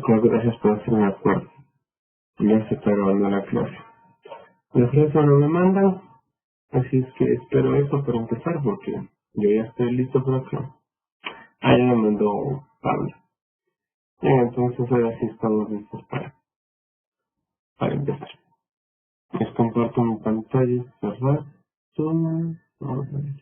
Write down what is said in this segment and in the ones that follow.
Muchas gracias por hacerme acuerdo. Ya se está grabando la clase. Los retos no me mandan, así es que espero eso para empezar porque yo ya estoy listo por acá. Ah, ya me mandó Pablo. Bien, entonces ahora sí estamos listos para empezar. Les comparto mi pantalla, ¿verdad? Vamos a ver.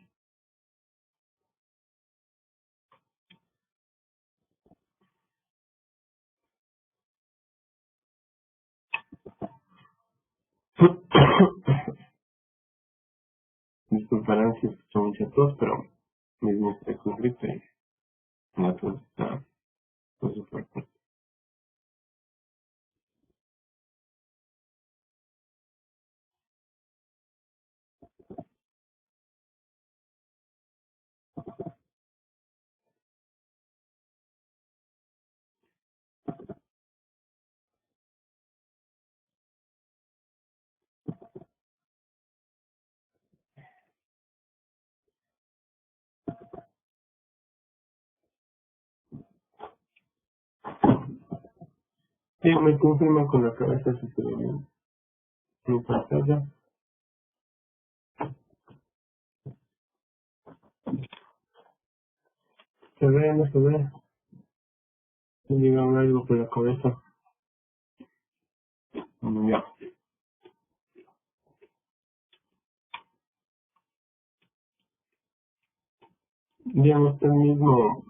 Disculparán si escucho mucha tos, pero mismo estoy con gripe y la tos está súper fuerte. Sí, me confirman con la cabeza si se ve bien. Mi pantalla. ¿Se ve? ¿No se ve? ¿Me llega algo por la cabeza? Ya. Digamos, el mismo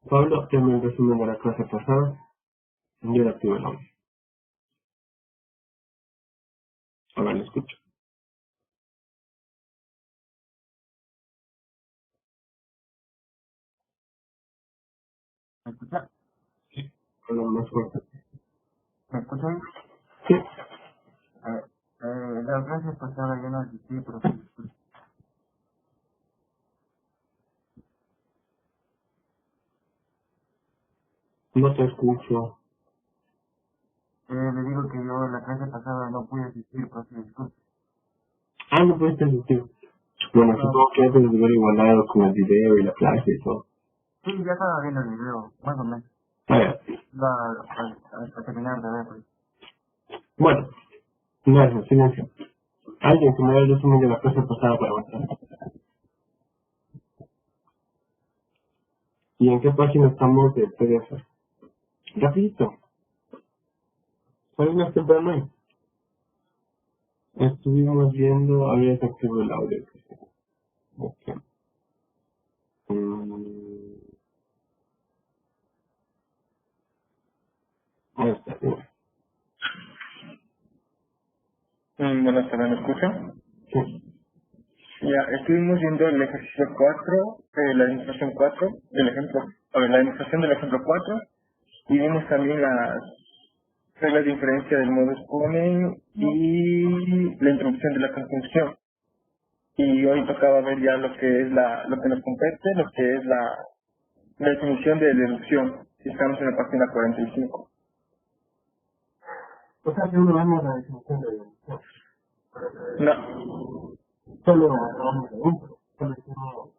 Pablo, que me resumen de la clase pasada. Yo le activo el audio. Ahora lo escucho. ¿Me escucha? Hablo más fuerte. ¿Me escuchan? Sí. La clase pasada yo no asistí, pero sí escucho. No te escucho. Le digo que yo la clase pasada no pude asistir, pero sí escucho. Ah, no puedes asistir. Bueno, No, supongo que antes de ver igualado con el video y la clase y todo. sí, ya estaba viendo el video, más o menos. Ah, ya. Hasta terminar de ver, pues. Bueno, gracias, silencio. Alguien que me dé el resumen de la clase pasada para avanzar. ¿Y en qué página estamos de PDF? Rapidito. ¿Sabes más temprano ahí? Estuvimos viendo, había que activar el audio. Ok. Ahí está, sí. Buenas tardes, ¿me escuchan? Sí. Ya, estuvimos viendo el ejercicio 4, la demostración 4, del ejemplo, la demostración del ejemplo 4, y vimos también las reglas de inferencia del modo exponent y la introducción de la conjunción. Y hoy tocaba ver ya lo que es lo que nos compete, lo que es la definición de deducción. Estamos en la página 45. O sea que uno vemos la definición de deducción. No. Solo vamos de intro. Solo hicimos...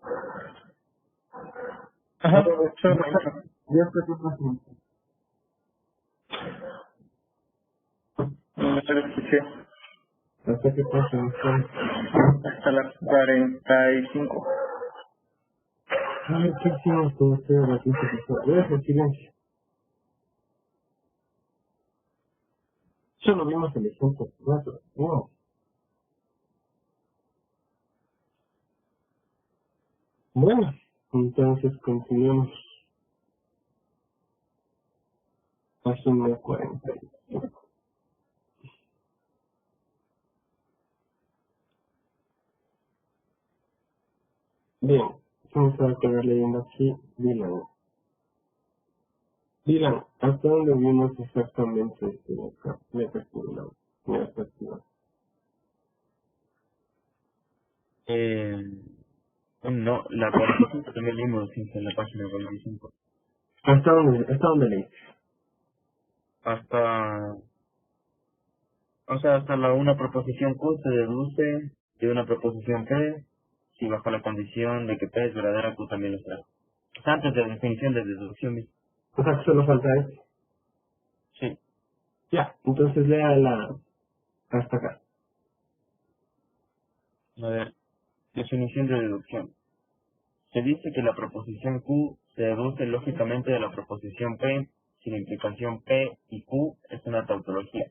A Ajá, ver, solo la intro. yo estoy haciendo... No se lo escuché. ¿Hasta qué pasa? Hasta la 45. A ver, ¿qué hicimos con ustedes la clase pasada? Voy a hacer silencio. Solo vimos el ejemplo 4. Wow. Bueno, entonces continuamos. Página 40. Bien, vamos a quedar leyendo aquí. Dylan, ¿hasta dónde vimos exactamente este de acá? Me perturba. Me perturba. Eh, no, la 45 también leímos en la página 45. Hasta dónde leí? Hasta, o sea, hasta una proposición Q se deduce de una proposición P si bajo la condición de que P es verdadera, Q también lo será. O sea, antes de la definición de deducción misma. O sea, que solo falta este. Sí. Ya, entonces lea hasta acá. A ver, definición de deducción. Se dice que la proposición Q se deduce lógicamente de la proposición P si la implicación P y Q es una tautología.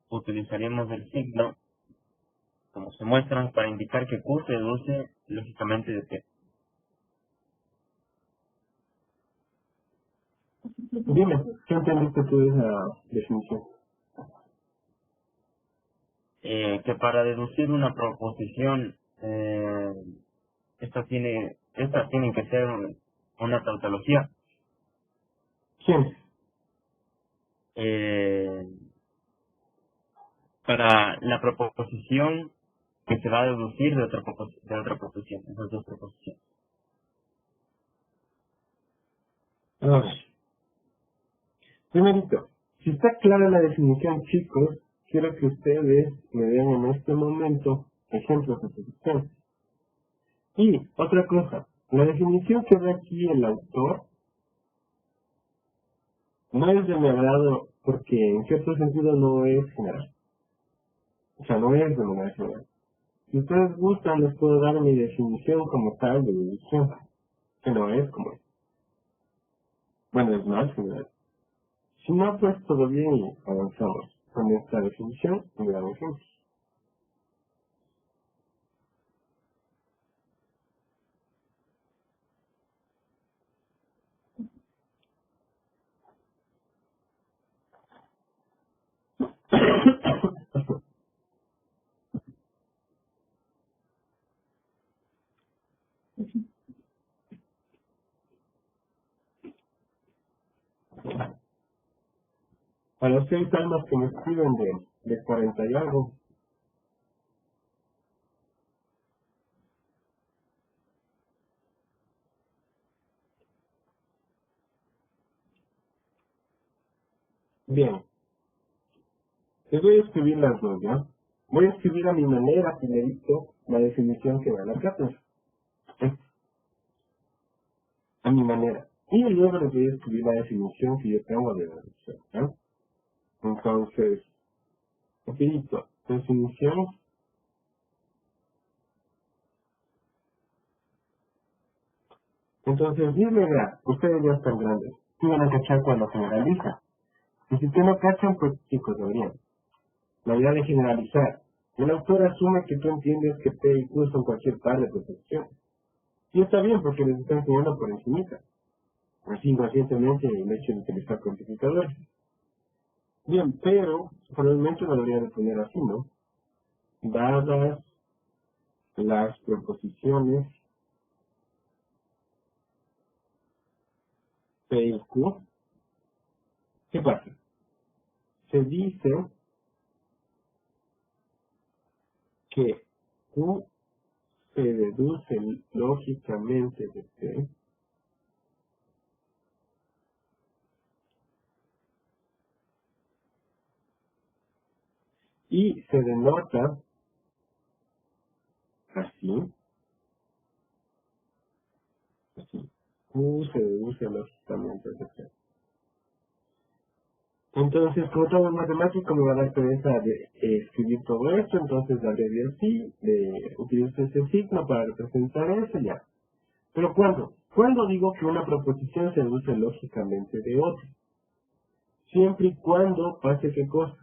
Utilizaríamos el signo, como se muestran, para indicar que Q se deduce lógicamente de P. Dime, ¿qué entendiste tú de esa definición? Que para deducir una proposición, esta tiene que ser una tautología. ¿Quién? Para la proposición que se va a deducir de otra proposición, esas dos proposiciones. A ver. Primerito, si está clara la definición, chicos, quiero que ustedes me den en este momento ejemplos de definición. Y otra cosa, la definición que da aquí el autor no es de mi agrado porque en cierto sentido no es general. O sea, no es de manera general. Si ustedes gustan, les puedo dar mi definición como tal de deducción, que no es como es. Bueno, es más general. Si no, pues todo bien y avanzamos con esta definición y damos ejemplos. A los 6 almas que me escriben de 40 y algo, bien, les voy a escribir las dos, ¿ya? Voy a escribir a mi manera, primerito, la definición que va a la cátedra. A mi manera. Y luego les voy a escribir la definición que yo tengo de deducción, ¿ya? Entonces, rapidito, definición. Entonces, dime, vea, ustedes ya están grandes. Sí van a cachar cuando generaliza. Y si ustedes no cachan, pues chicos, deberían. La idea de generalizar. El autor asume que tú entiendes que P y Q son cualquier par de proposición. Y está bien porque les está enseñando por encimita. Así inconscientemente el hecho de utilizar cuantificadores. Bien, pero probablemente lo debería de poner así, ¿no? Dadas las proposiciones P y Q, ¿qué pasa? Se dice que Q se deduce lógicamente de P y se denota así, así. Q se deduce lógicamente de P. Entonces, como todo matemático, me va a dar pereza de escribir todo esto, entonces la abrevié así, de utilizar ese signo para representar eso, ya. Pero ¿cuándo? ¿Cuándo digo que una proposición se deduce lógicamente de otra? Siempre y cuando pase qué cosa.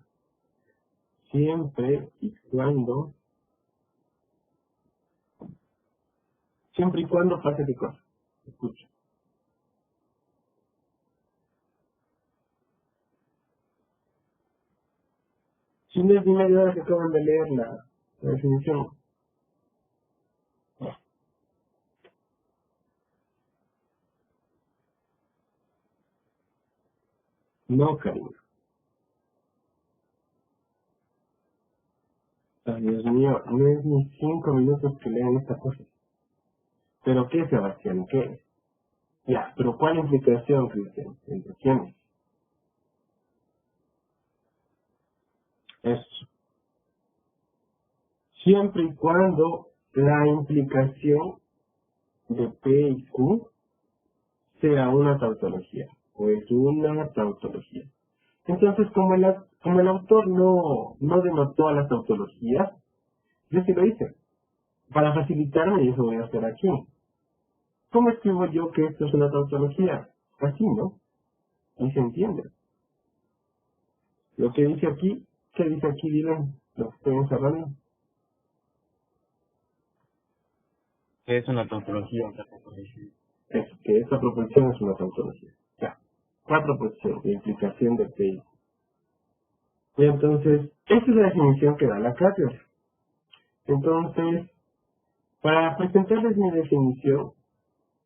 Siempre y cuando pase qué cosa. Escucha. Si no es ni media hora que acaban de leer la definición. No, cariño. Ay, Dios mío, no es ni 5 minutos que lean esta cosa. ¿Pero qué, Sebastián? ¿Qué? Ya, pero ¿cuál implicación, Cristian? ¿Entre quiénes? Eso. Siempre y cuando la implicación de P y Q sea una tautología. o es una tautología. Entonces, como el autor no denotó a las tautologías, yo sí lo hice. Para facilitarme, y eso voy a hacer aquí. ¿Cómo escribo yo que esto es una tautología? Así, ¿no? Y se entiende. Lo que dice aquí, ¿qué dice aquí, Dylan? Lo que estoy encerrando. ¿Qué es una tautología? Otra proposición. Es que esta proposición es una tautología. Ya. 4 posiciones de implicación de P. Y entonces, esa es la definición que da la cátedra. Entonces, para presentarles mi definición,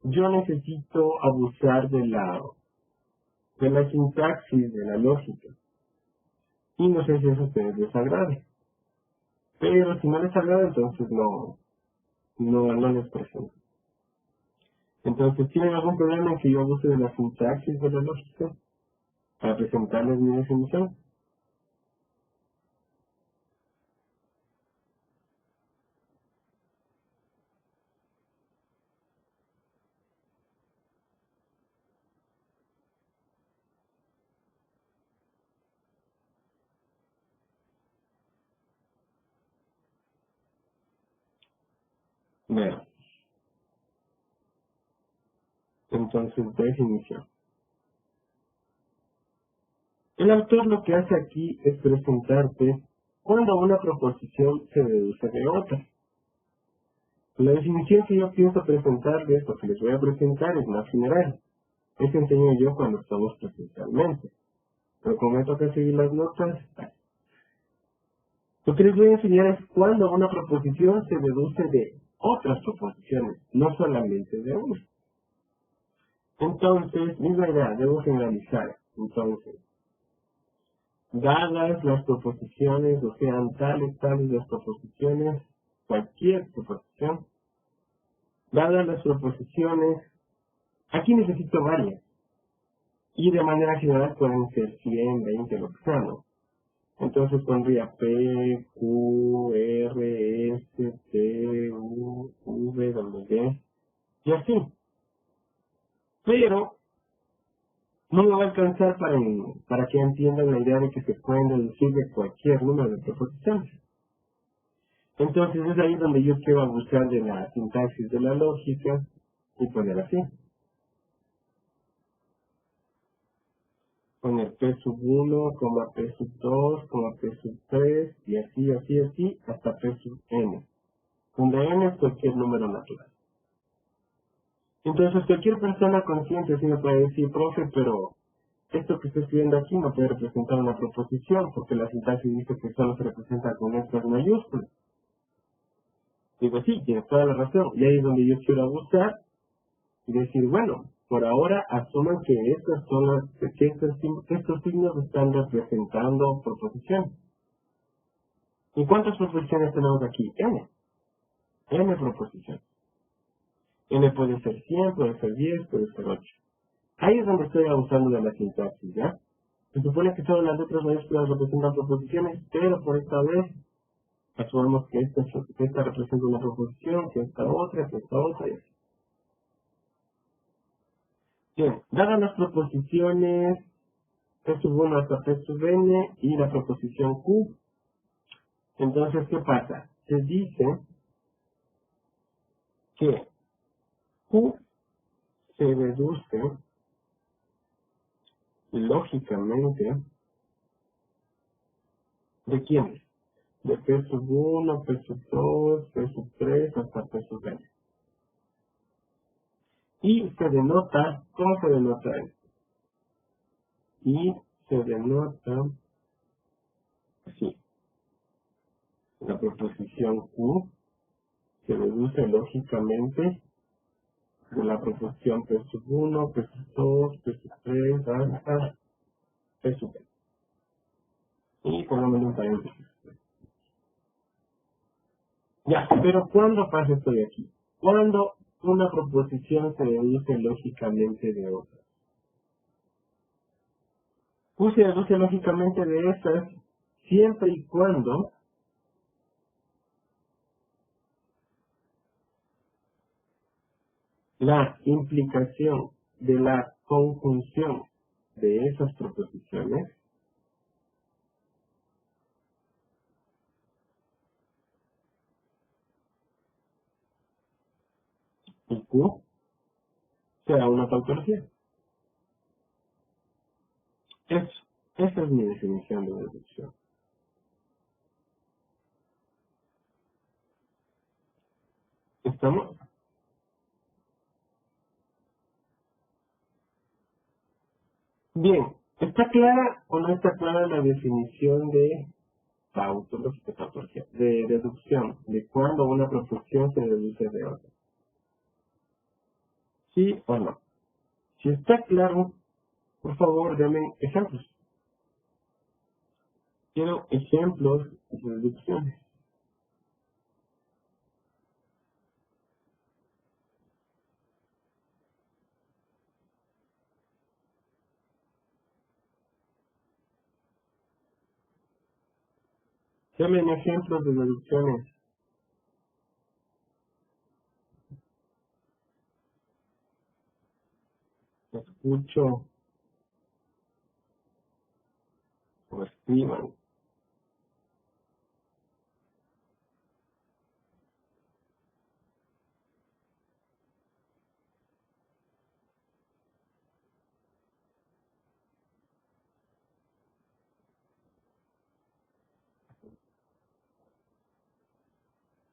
yo necesito abusar de la sintaxis, de la lógica. Y no sé si eso a ustedes les agrade. Pero si no les agrada, entonces no les presento. Entonces, ¿tienen algún problema en que yo abuse de la sintaxis, de la lógica, para presentarles mi definición? Bueno, entonces, definición. El autor lo que hace aquí es presentarte cuando una proposición se deduce de otra. La definición que yo pienso presentarles, lo que les voy a presentar, es más general. Eso enseño yo cuando estamos presencialmente. Pero como me toca seguir las notas, lo que les voy a enseñar es cuando una proposición se deduce de otras proposiciones, no solamente de una. Entonces, misma idea, debo generalizar. Entonces, dadas las proposiciones, o sean tales las proposiciones, cualquier proposición, dadas las proposiciones, aquí necesito varias. Y de manera general pueden ser 100, 20, lo que sea, ¿no? Entonces pondría P, Q, R, S, T, U, V, W, y así. Pero no me va a alcanzar para que entiendan la idea de que se pueden deducir de cualquier número de proposiciones. Entonces es ahí donde yo quiero abusar de la sintaxis de la lógica y poner así. Poner P sub 1, P sub 2, P sub 3, y así, hasta P sub n. Donde n es cualquier número natural. Entonces cualquier persona consciente sí me puede decir, profe, pero esto que estoy escribiendo aquí no puede representar una proposición, porque la sintaxis dice que solo se representa con letras mayúsculas. Digo, sí, tienes toda la razón. Y ahí es donde yo quiero abusar y decir, bueno, por ahora asuman que estos signos están representando proposiciones. ¿Y cuántas proposiciones tenemos aquí? N. N proposiciones. N puede ser 100, puede ser 10, puede ser 8. Ahí es donde estoy abusando de la sintaxis, ¿ya? Se supone que todas las letras mayúsculas representan proposiciones, pero por esta vez asumamos que esta representa una proposición, que esta otra, y así. Bien, dadas las proposiciones P sub 1 hasta P sub n y la proposición Q, entonces, ¿qué pasa? Se dice que Q se deduce lógicamente ¿de quiénes? De P sub 1, P sub 2, P sub 3 hasta P sub n. Y se denota, ¿cómo se denota esto? Y se denota así. La proposición Q se deduce lógicamente de la proposición P sub 1, P sub 2, P sub 3 hasta P sub n. Y ponemos un paréntesis. Ya, pero ¿cuándo pasa esto de aquí? Cuando una proposición se deduce lógicamente de otra. Q se deduce lógicamente de estas siempre y cuando la implicación de la conjunción esas proposiciones, y Q sea una tautología. Esa es mi definición de deducción. ¿Estamos? Bien, ¿está clara o no está clara la definición de tautología, de deducción, de cuando una proposición se deduce de otra? ¿Sí o no? Si está claro, por favor, denme ejemplos. Quiero ejemplos de deducciones. Denme ejemplos de deducciones. Escucho o escriban.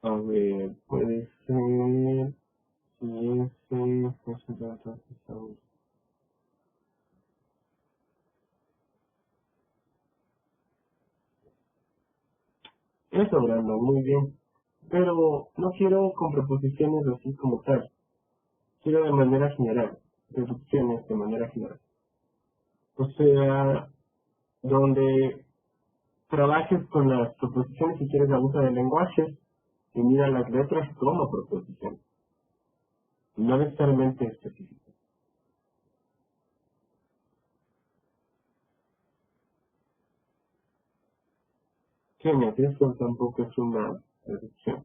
A ver, puede ser si ese fuese de otra persona. Eso, Brandon, muy bien. Pero no quiero con preposiciones así como tal. Quiero de manera general. Deducciones de manera general. O sea, donde trabajes con las proposiciones si quieres la usa del lenguaje y mira las letras como proposición. No necesariamente específico. Genial, eso tampoco es una deducción.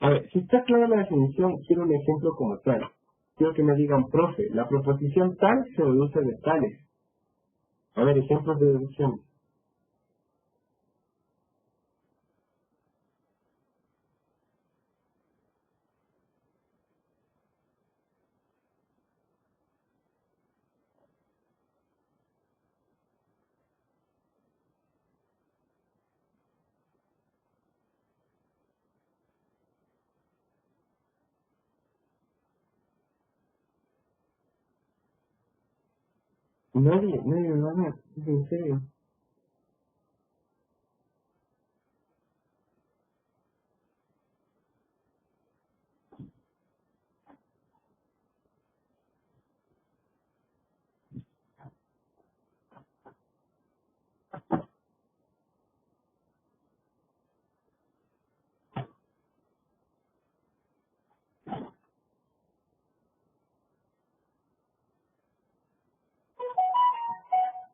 A ver, si está clara la definición, quiero un ejemplo como tal. Quiero que me digan, profe, la proposición tal se deduce de tales. A ver, ejemplos de deducción. Nadie me va a dar, es en serio.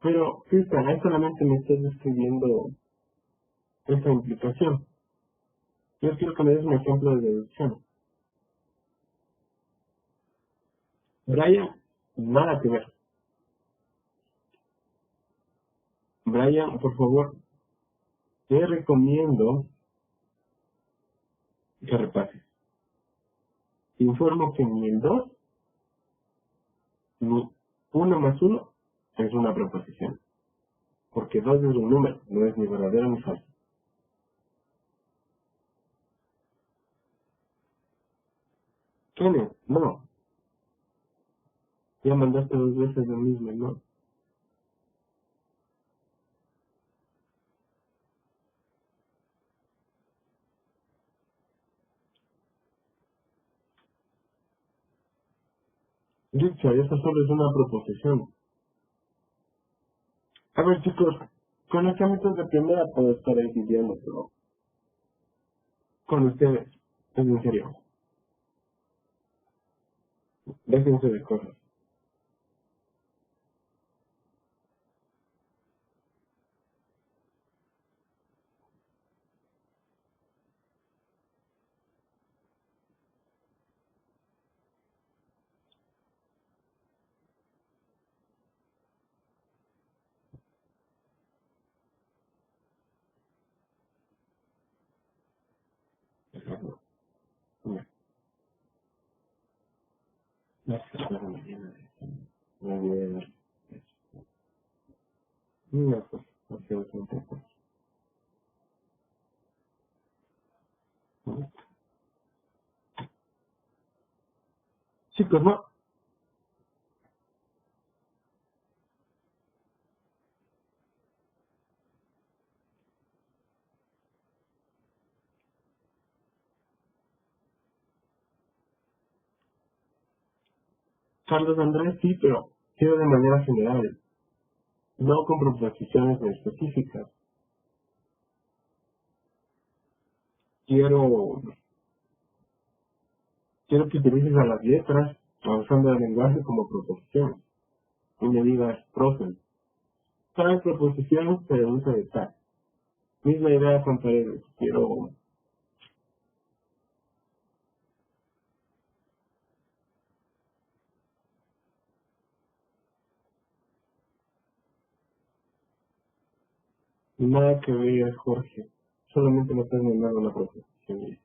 Pero, Cristian, ahí solamente me estás describiendo esa implicación. Yo quiero que me des un ejemplo de deducción. Brian, nada que ver. Brian, por favor, te recomiendo que repases. Te informo que ni el 2 ni uno más uno es una proposición. Porque 2 es un número, no es ni verdadero ni falso. Kenneth, no. Ya mandaste 2 veces lo mismo, no. Dicho, eso solo es una proposición. A ver, chicos, conocimientos de primera puedo estar ahí viviendo, pero con ustedes, es en serio. Déjense de cosas. No sé, para mañana. A ver. No, pues, hacemos un poco. Chicos, no. Carlos Andrés, sí, pero quiero de manera general, no con proposiciones específicas. Quiero que utilices a las letras, usando el lenguaje como proposición. Y me digas, profe, tal proposición se deduce de tal. Misma idea con paredes. Quiero nada que ver, Jorge. Solamente me puedes mandar una proposición.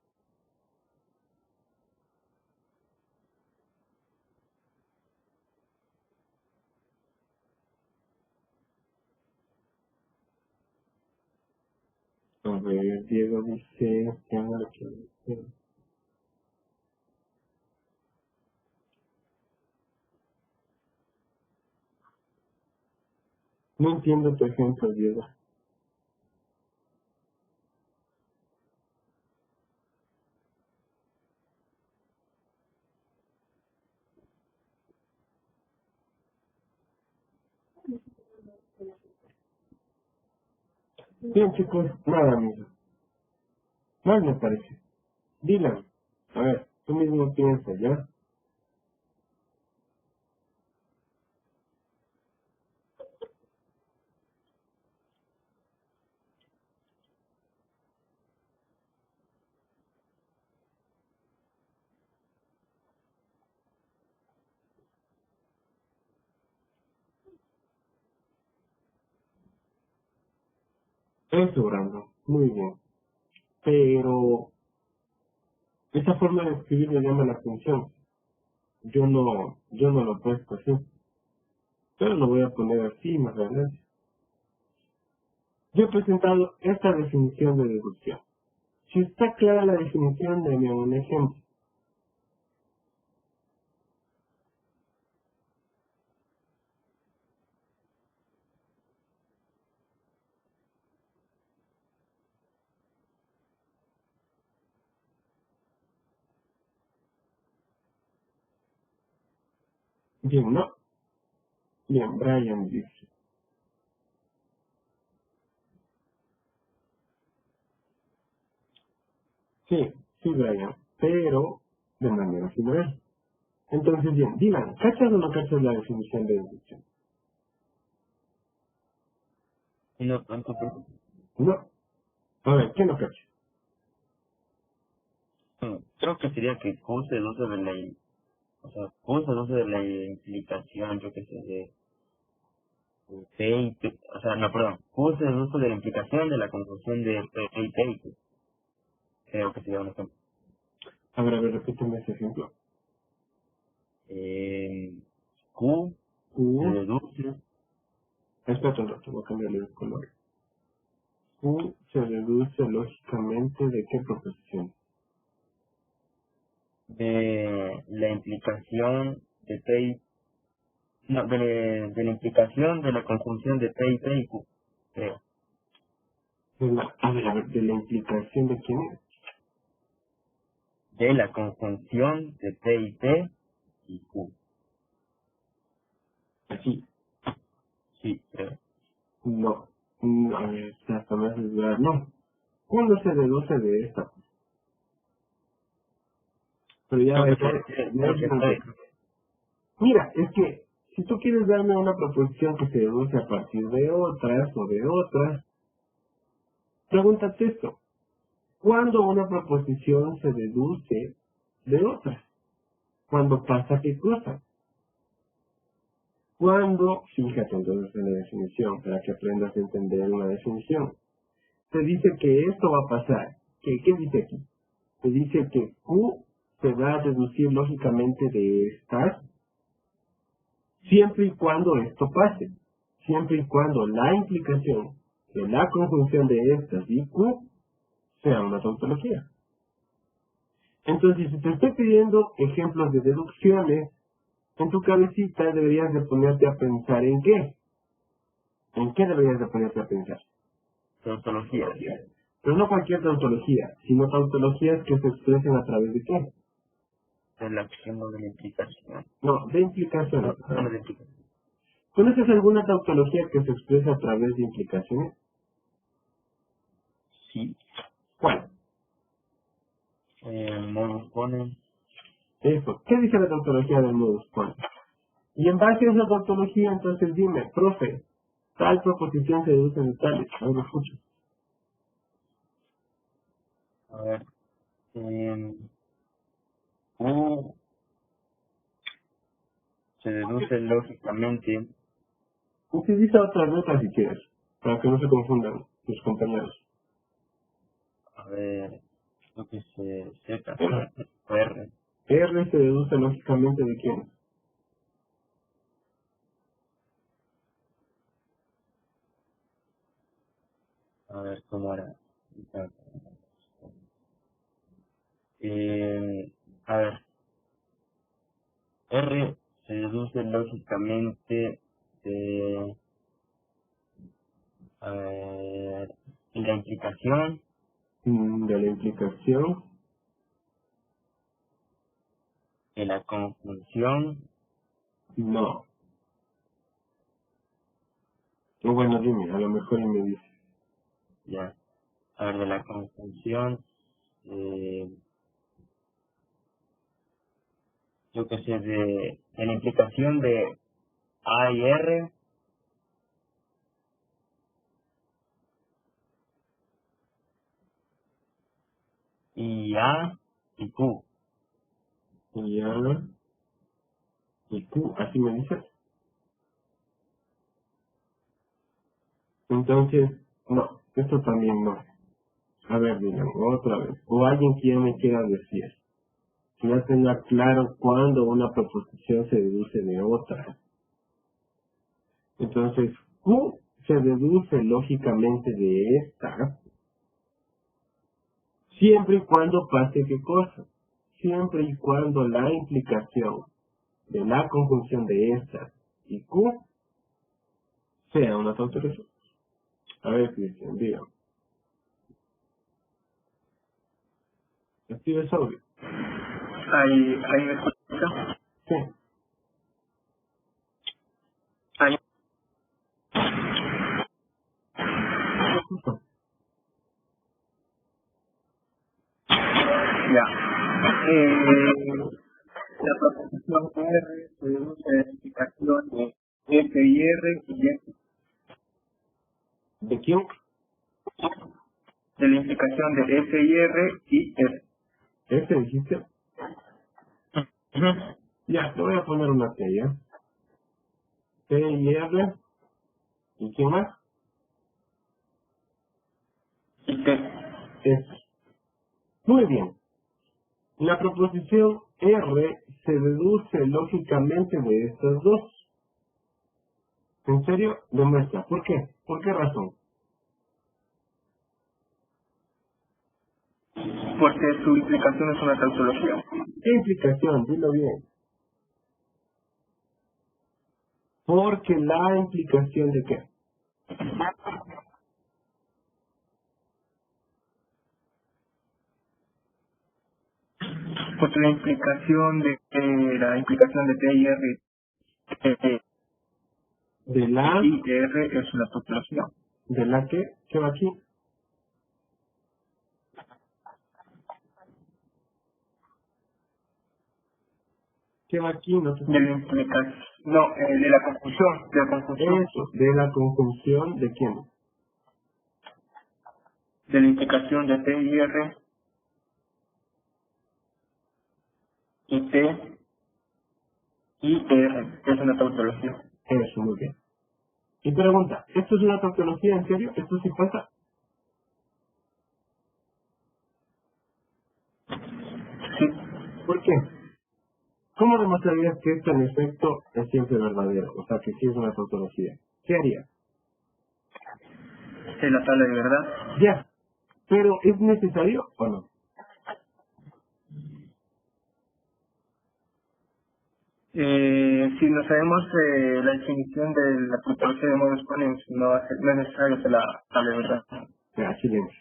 A ver, Diego dice, ¿qué hago lo que dice? No entiendo tu ejemplo, Diego. Bien, chicos, nada, amigo. Más me parece. Dylan, a ver, tú mismo piensas, ¿ya? Eso, Brando. Muy bien. Pero esa forma de escribir me llama la atención. Yo no lo he puesto así. Pero lo voy a poner así más adelante. Yo he presentado esta definición de deducción. Si está clara la definición, dame un ejemplo. Bien, ¿no? Bien, Brian dice. Sí, Brian. Pero de manera general. Entonces, bien, digan, ¿cachas o no cachas la definición de deducción? No tanto, pero No. A ver, ¿qué no cachas? creo que sería que Q se deduce de la, o sea, Q se deduce de la implicación, yo qué sé, de P y P, o sea, no, perdón, Q se deduce de la implicación de la conjunción de P y P, creo que sería un ejemplo. A ver, repíteme ese ejemplo. Q se Q, deduce espérate un rato, voy a cambiarle el color. Q se deduce lógicamente de qué proposición. de la implicación de P y, no, de la implicación de la conjunción de P y Q, creo. A ver, de la implicación de quién es. De la conjunción de P y Q. Así. Sí, creo. No. A ver, hasta me haces dudar. No. Q no se deduce de esta. Pero ya, Creo ya, que creo que P. mira, es que si tú quieres darme una proposición que se deduce a partir de otras o de otras, pregúntate esto. ¿Cuándo una proposición se deduce de otras? ¿Cuándo pasa qué cosa? Cuando, fíjate entonces en la definición, para que aprendas a entender una definición. Te dice que esto va a pasar. ¿Qué dice aquí? Te dice que Q se va a deducir lógicamente de estas siempre y cuando esto pase, siempre y cuando la implicación de la conjunción de estas y Q sea una tautología. Entonces, si te estoy pidiendo ejemplos de deducciones, en tu cabecita deberías de ponerte a pensar en qué. ¿En qué deberías de ponerte a pensar? Tautología. Pero no cualquier tautología, sino tautologías que se expresen a través de qué. De la acción o de la implicación. No, de implicaciones. No, de implicación. ¿Conoces alguna tautología que se expresa a través de implicaciones? Sí. ¿Cuál? Modus ponens. Eso. ¿Qué dice la tautología del modus ponens? Y en base a esa tautología, entonces dime, profe, tal proposición se deduce de tales. Ahora escucho. A ver. Q se deduce lógicamente. Utiliza otra letra si quieres, para que no se confundan tus compañeros. A ver. Lo que se Z. R. R. R se deduce lógicamente de quién. A ver cómo era. A ver. R se deduce lógicamente de la implicación, De la implicación, de la conjunción, no. O bueno, dime, a lo mejor y me dice. ya, a ver, de la conjunción, yo qué sé, de la implicación de A y R, y A y Q. Y R y Q, así me dices. Entonces, no, esto también no. A ver, digan, otra vez. O alguien que ya me quiera decir, que ya tenga claro cuándo una proposición se deduce de otra. Entonces, Q se deduce lógicamente de esta, siempre y cuando pase qué cosa. Siempre y cuando la implicación de la conjunción de esta y Q sea una tautología. A ver, Cristian, dígame. ¿Escribes audio? Ahí me escucha. Sí. Ahí. Ya. La proposición R se deduce de la implicación de F y R y F. ¿De quién? De la implicación de F y R y F. ¿Ese dijiste? Ujú. Ya, te voy a poner una T, ¿ya? T y R. ¿Y quién más? Y T. F. Muy bien. La proposición R se deduce lógicamente de estas dos. ¿En serio? Demuestra. ¿Por qué? ¿Por qué razón? Porque su implicación es una tautología. ¿Qué implicación? Dilo bien. Porque la implicación de qué? Porque la implicación de T y R De la, y R es una tautología. de la que, ¿qué va aquí? ¿Qué va aquí? No te De la implicación, no, de la conjunción, Eso, de la conjunción de quién? de la implicación de T y R y T y R, que es una tautología. Eso, muy bien. Y pregunta, ¿esto es una tautología en serio? ¿Esto sí pasa? Sí, ¿Por qué? ¿Cómo demostrarías que esto en efecto es siempre verdadero? O sea, que sí es una tautología. ¿Qué harías? En la tabla de verdad. Ya. Pero ¿es necesario o no? Si no sabemos la definición de la tautología de modos ponens, no es necesario hacer la tabla de verdad. Ya, silencio.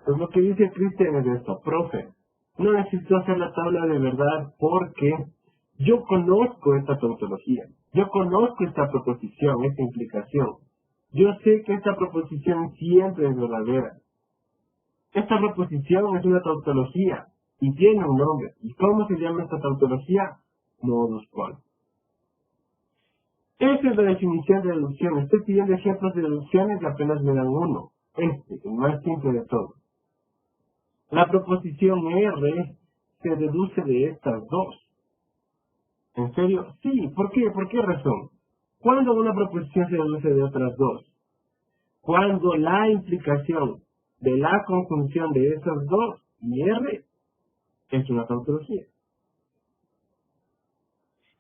Pues lo que dice Cristian es esto, profe, no necesito hacer la tabla de verdad porque yo conozco esta tautología, yo conozco esta proposición, esta implicación. Yo sé que esta proposición siempre es verdadera. Esta proposición es una tautología y tiene un nombre. ¿Y cómo se llama esta tautología? Modus ponens. Esa es la definición de deducción. Estoy pidiendo ejemplos de deducciones y apenas me dan uno. Este, el más simple de todos. La proposición R se deduce de estas dos. ¿En serio? Sí. ¿Por qué? ¿Por qué razón? ¿Cuándo una proposición se deduce de otras dos? Cuando la implicación de la conjunción de esas dos y R es una tautología.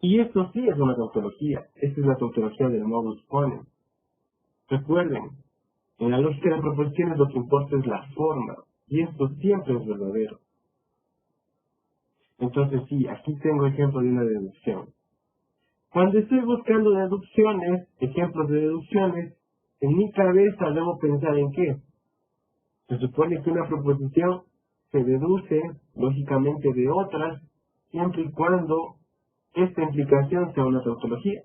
Y esto sí es una tautología. Esta es la tautología del modus ponens. Recuerden, en la lógica de proposiciones lo que importa es la forma. Y esto siempre es verdadero. Entonces sí, aquí tengo ejemplo de una deducción. Cuando estoy buscando deducciones, ejemplos de deducciones, en mi cabeza debo pensar en qué. Se supone que una proposición se deduce, lógicamente, de otras, siempre y cuando esta implicación sea una tautología.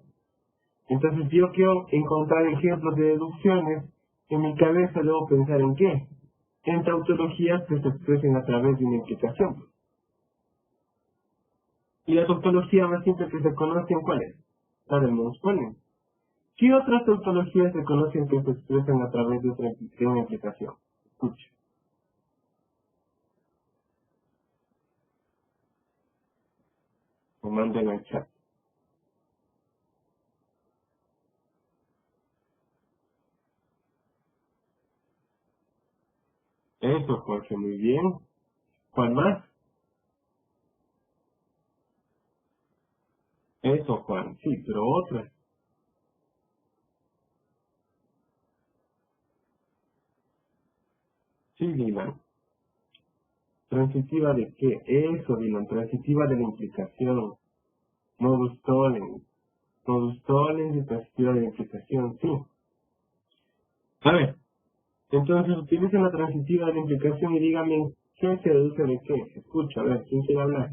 Entonces, si yo quiero encontrar ejemplos de deducciones, en mi cabeza debo pensar en qué. En tautologías que se expresen a través de una implicación. Y la tautología más simple que se conoce, ¿cuál es? La del modus ponens. ¿Qué otras tautologías se conocen que se expresan a través de una implicación? Escuche. O manden al chat. Eso, Jorge, muy bien. ¿Cuál más? Eso, Juan. Sí, pero otra. Sí, Dylan. ¿Transitiva de qué? Eso, Dylan. Transitiva de la implicación. Modus tollens. Modus tollens y transitiva de la implicación, sí. A ver, entonces utilicen la transitiva de la implicación y díganme qué se deduce de qué. Escucha, a ver, ¿quién quiere hablar?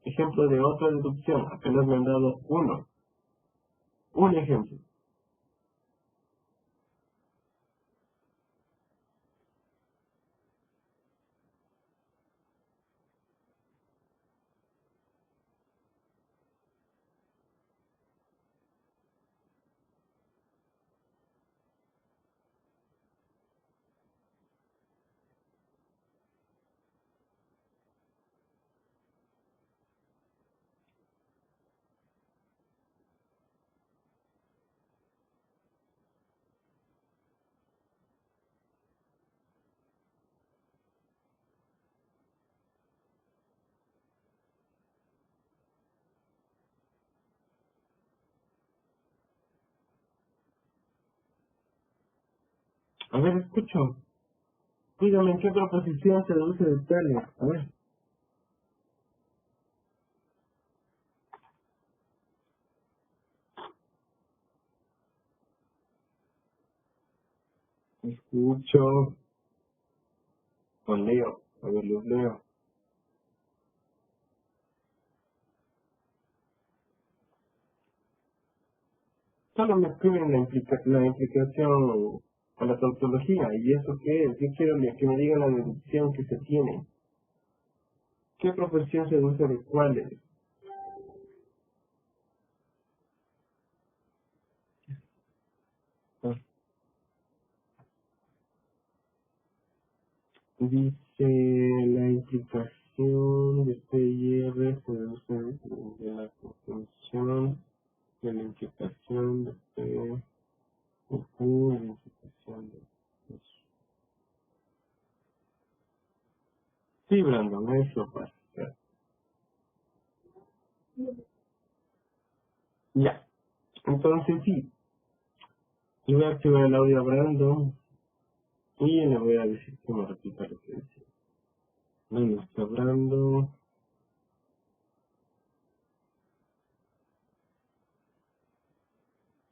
Ejemplo de otra deducción. Apenas me han dado uno. Un ejemplo. A ver, escucho. Dígame en qué proposición se deduce de tales. A ver. Escucho. Con Leo. A ver, los leo. Solo me escriben la implicación a la tautología. ¿Y eso qué es? Yo quiero que me digan la deducción que se tiene. ¿Qué proposición se deduce de cuáles? Ah, dice la implicación de P y R se deduce de la conjunción de la implicación de P y Q y la implicación de Q. Sí, Brandon, eso pasa. Ya. Entonces sí. Le voy a activar el audio a Brandon y le voy a decir que me repita lo que decía. ¿Dónde está Brandon?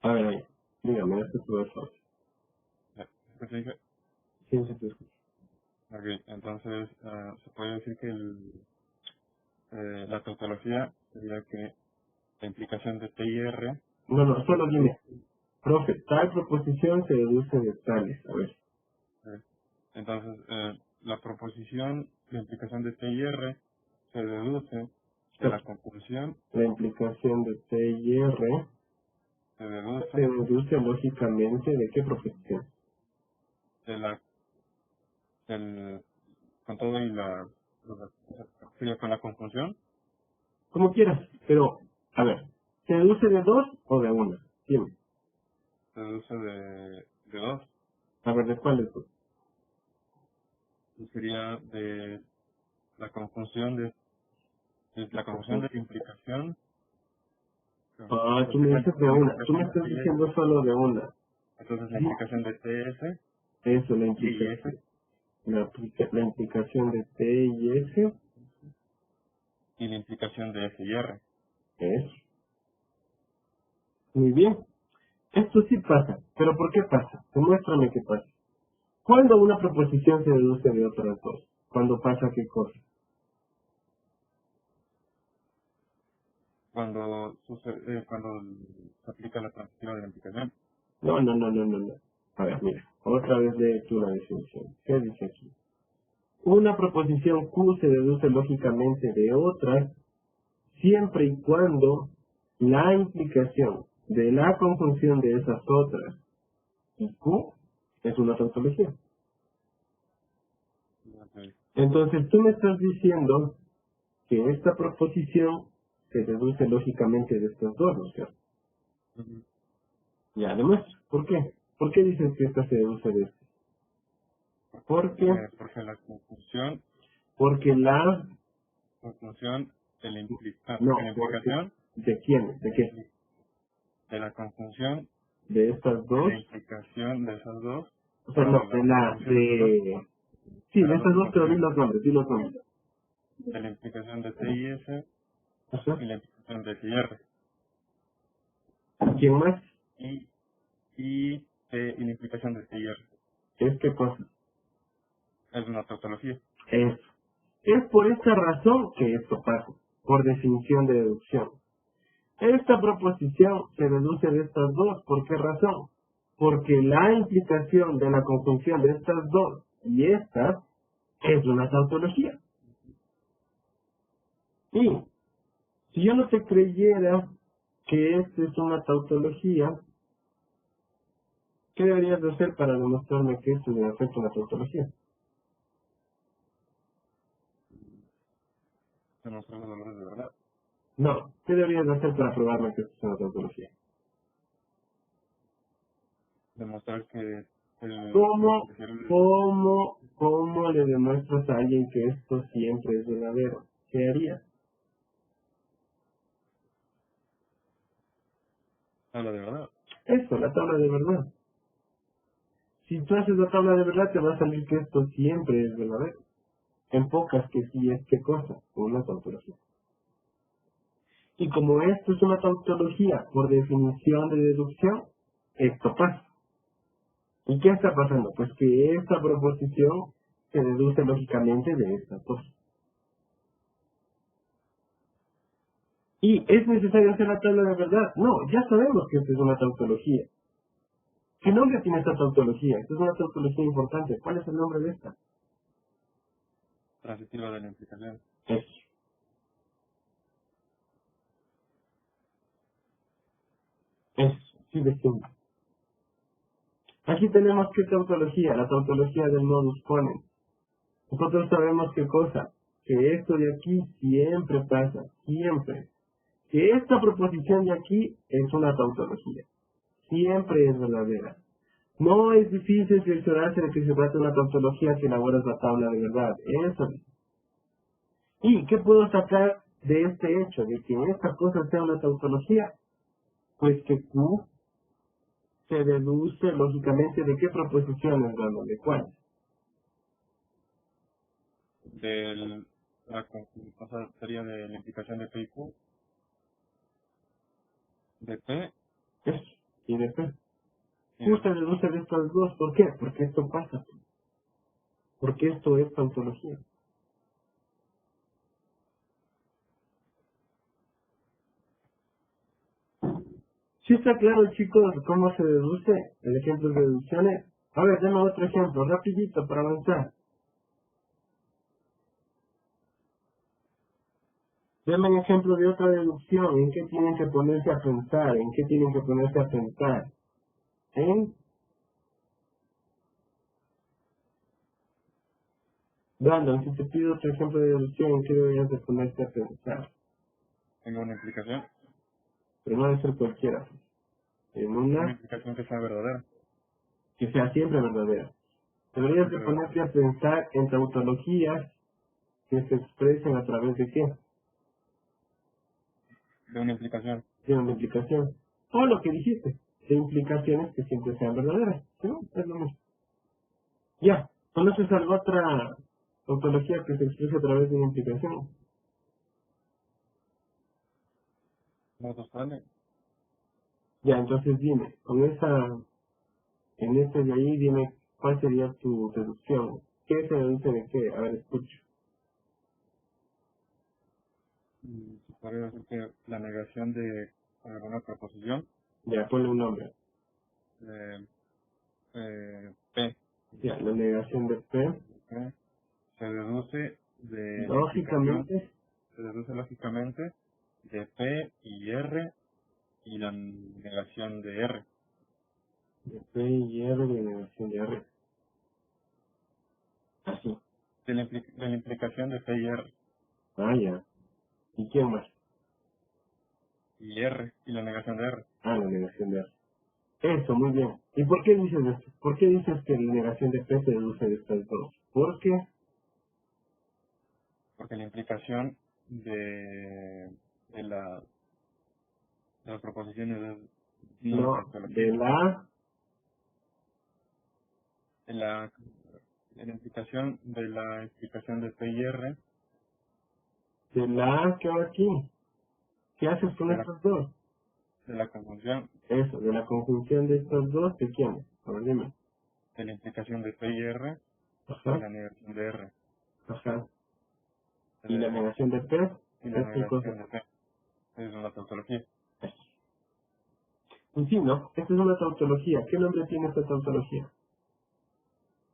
A ver, ahí. Dígame, este es tu error. ¿Qué se dice? Sí, sí, te escucho. Ok, entonces se puede decir que la tautología sería que la implicación de T y R. No, no, solo dime. Profe, tal proposición se deduce de tales. A ver. Entonces, la proposición, la implicación de T y R se deduce de la conjunción, La implicación de T y R se se deduce deduce lógicamente de qué proposición. de con todo y sería con la conjunción, Como quieras, pero, a ver, ¿se deduce de dos o de una? Dime. se deduce de dos, A ver, ¿de cuál es dos? y sería de la conjunción de la conjunción de la implicación. Ah, tú me dices de una. Tú me estás Entonces, diciendo solo de una. la implicación de TS Eso, la y implicación. S La implicación de T y S y la implicación de S y R. es. Muy bien. Esto sí pasa. ¿Pero por qué pasa? Demuéstrame qué pasa. ¿Cuándo una proposición se deduce de otras dos? ¿Cuándo pasa qué cosa? Cuando se aplica la transitiva de la implicación. No, no, no, no, no, no. A ver, mira. Otra vez lee tú la definición. ¿Qué dice aquí? Una proposición Q se deduce lógicamente de otras siempre y cuando la implicación de la conjunción de esas otras y Q es una tautología. Okay. Entonces tú me estás diciendo que esta proposición se deduce lógicamente de estas dos, ¿no es cierto? Ujú. Ya, demuestra. ¿Por qué? ¿Por qué dices que esta se deduce de esta? Porque Porque la conjunción Porque la... de la No, porque la porque... implicación ¿De quién? ¿De qué? de la conjunción ¿De estas de dos? la implicación de esas dos, O sea, perdón, no, de la de la... conjunción de esas dos, de... Sí, de estas dos, pero di los nombres, di los nombres. de la implicación de T y S Ajá. y la implicación de S y R. ¿Quién más? Y la implicación de T y R. Es qué cosa. Es una tautología. Es. Es por esta razón que esto pasa, por definición de deducción. Esta proposición se deduce de estas dos. ¿Por qué razón? Porque la implicación de la conjunción de estas dos y estas es una tautología. Y si yo no te creyera que esta es una tautología, ¿qué deberías de hacer para demostrarme que esto es en efecto una tautología? Demostrar los valores de verdad. No, ¿qué deberías de hacer para probarme que esto es una tautología? Demostrar que ¿Cómo le demuestras a alguien que esto siempre es verdadero? ¿Qué harías? habla de verdad. Eso, la tabla de verdad. Si tú haces la tabla de verdad, te va a salir que esto siempre es verdadero. En pocas que sí es, ¿qué cosa? Una tautología. Y como esto es una tautología por definición de deducción, esto pasa. ¿Y qué está pasando? Pues que esta proposición se deduce lógicamente de esta cosa. ¿Y es necesario hacer la tabla de verdad? No, ya sabemos que esto es una tautología. ¿Qué nombre tiene esta tautología? Esta es una tautología importante. ¿Cuál es el nombre de esta? Transitiva de la implicación. Es. Es. Sí, de simple. Aquí tenemos qué tautología, la tautología del modus ponens. Nosotros sabemos qué cosa, que esto de aquí siempre pasa, siempre. Que esta proposición de aquí es una tautología, siempre es verdadera. No es difícil cerciorarse de que se trata de una tautología si elaboras la tabla de verdad, eso es. ¿Y qué puedo sacar de este hecho, de que esta cosa sea una tautología? Pues que Q se deduce lógicamente de qué proposiciones, Brandon, de cuál. O sea, sería de la implicación de P y Q, de P Eso, y de P. y Q de se deduce de estas dos, ¿por qué? Porque esto pasa, porque esto es tautología. ¿Sí está claro, chicos, cómo se deduce el ejemplo de deducciones? A ver, dame otro ejemplo, rapidito, para avanzar. Dame un ejemplo de otra deducción. ¿En qué tienen que ponerse a pensar? ¿En qué tienen que ponerse a pensar? ¿En? Brandon, si te pido otro ejemplo de deducción, ¿en qué deberías de ponerte a pensar? tengo una implicación, Pero no debe ser cualquiera. En una una implicación que sea verdadera. que sea siempre verdadera. Deberías de Siempre ponerte a pensar en tautologías que se expresen a través de qué? de una implicación. De una implicación. O lo que dijiste, de implicaciones que siempre sean verdaderas. ¿No? Es lo mismo. Ya, ¿conoces alguna otra tautología que se exprese a través de una implicación? Modus ponens. Ya, entonces dime, en ese de ahí, dime cuál sería tu deducción. ¿Qué se deduce de qué? A ver, escucho. Se podría decir que la negación de alguna proposición, Ya, ponle un nombre. de P, Ya, la negación de P. P, se deduce de la implicación, Lógicamente, se deduce lógicamente de P y R y la negación de R. de P y R, de negación de R. Así. De la implicación de P y R. Ah, ya. ¿Y quién más? Y R y la negación de R. Ah, la negación de R. Eso, muy bien. ¿Y por qué dices esto? ¿Por qué dices que la negación de P se deduce de estas dos? Porque Porque la implicación de, la, de las proposiciones es una no, tautología. De la implicación de la explicación de P y R, de la que va aquí. ¿Qué haces con de la, estas dos? de la conjunción, Eso, de la conjunción de estas dos, ¿de quién? A ver, dime. de la implicación de P y R y Ajá, la negación de R. ajá. Y la De- negación de P, y la es qué cosa. negación de P es una tautología. En sí, ¿no? Esta es una tautología. ¿Qué nombre tiene esta tautología?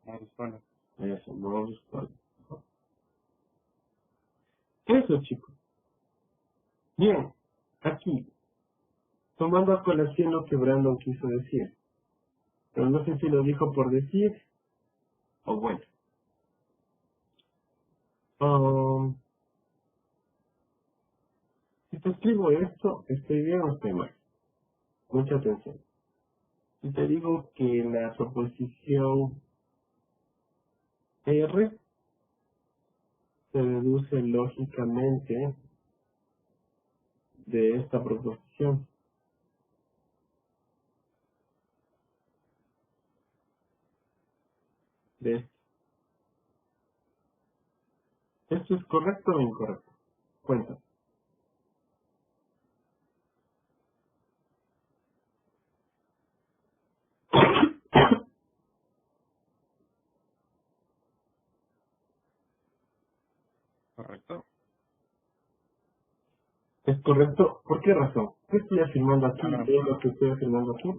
Modus ponens. Eso, no buscar. Eso, chicos. Bien, aquí, tomando a colación lo que Brandon quiso decir. Pero no sé si lo dijo por decir, o bueno. Um, si te escribo esto, ¿estoy bien o estoy mal? Mucha atención. Si te digo que la proposición R se deduce lógicamente de esta proposición. De ¿esto es correcto o incorrecto? Cuenta. ¿Correcto? ¿Es correcto? ¿Por qué razón? ¿Qué estoy afirmando aquí? Ah, no. ¿Qué es lo que estoy afirmando aquí?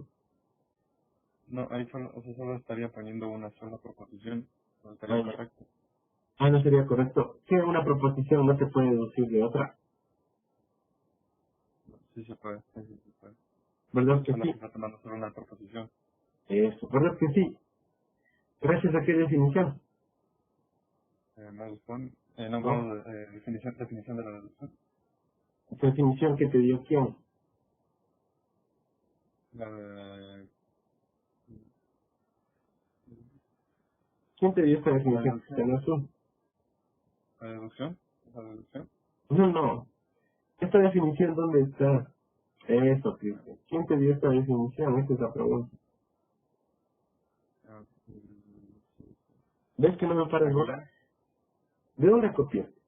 No, ahí solo, o sea, solo estaría poniendo una sola proposición. No estaría Ah, correcto. no sería correcto. Que una proposición no se puede deducir de otra. Sí se puede, sí se puede. ¿Verdad que Solo que sí? está tomando solo una proposición. Eso, ¿verdad que sí? Gracias a qué definición, Modus ponens. No, ¿no? definición de la deducción. Definición que te dio quién. La de ¿Quién te dio esta la definición? deducción. ¿Te no tú? La deducción. La deducción. No, no. ¿Esta definición dónde está? Eso, Cristian. ¿Quién te dio esta definición? Esa es la pregunta. Ah, ¿Ves que no me paras bola? ¿De dónde copiaste?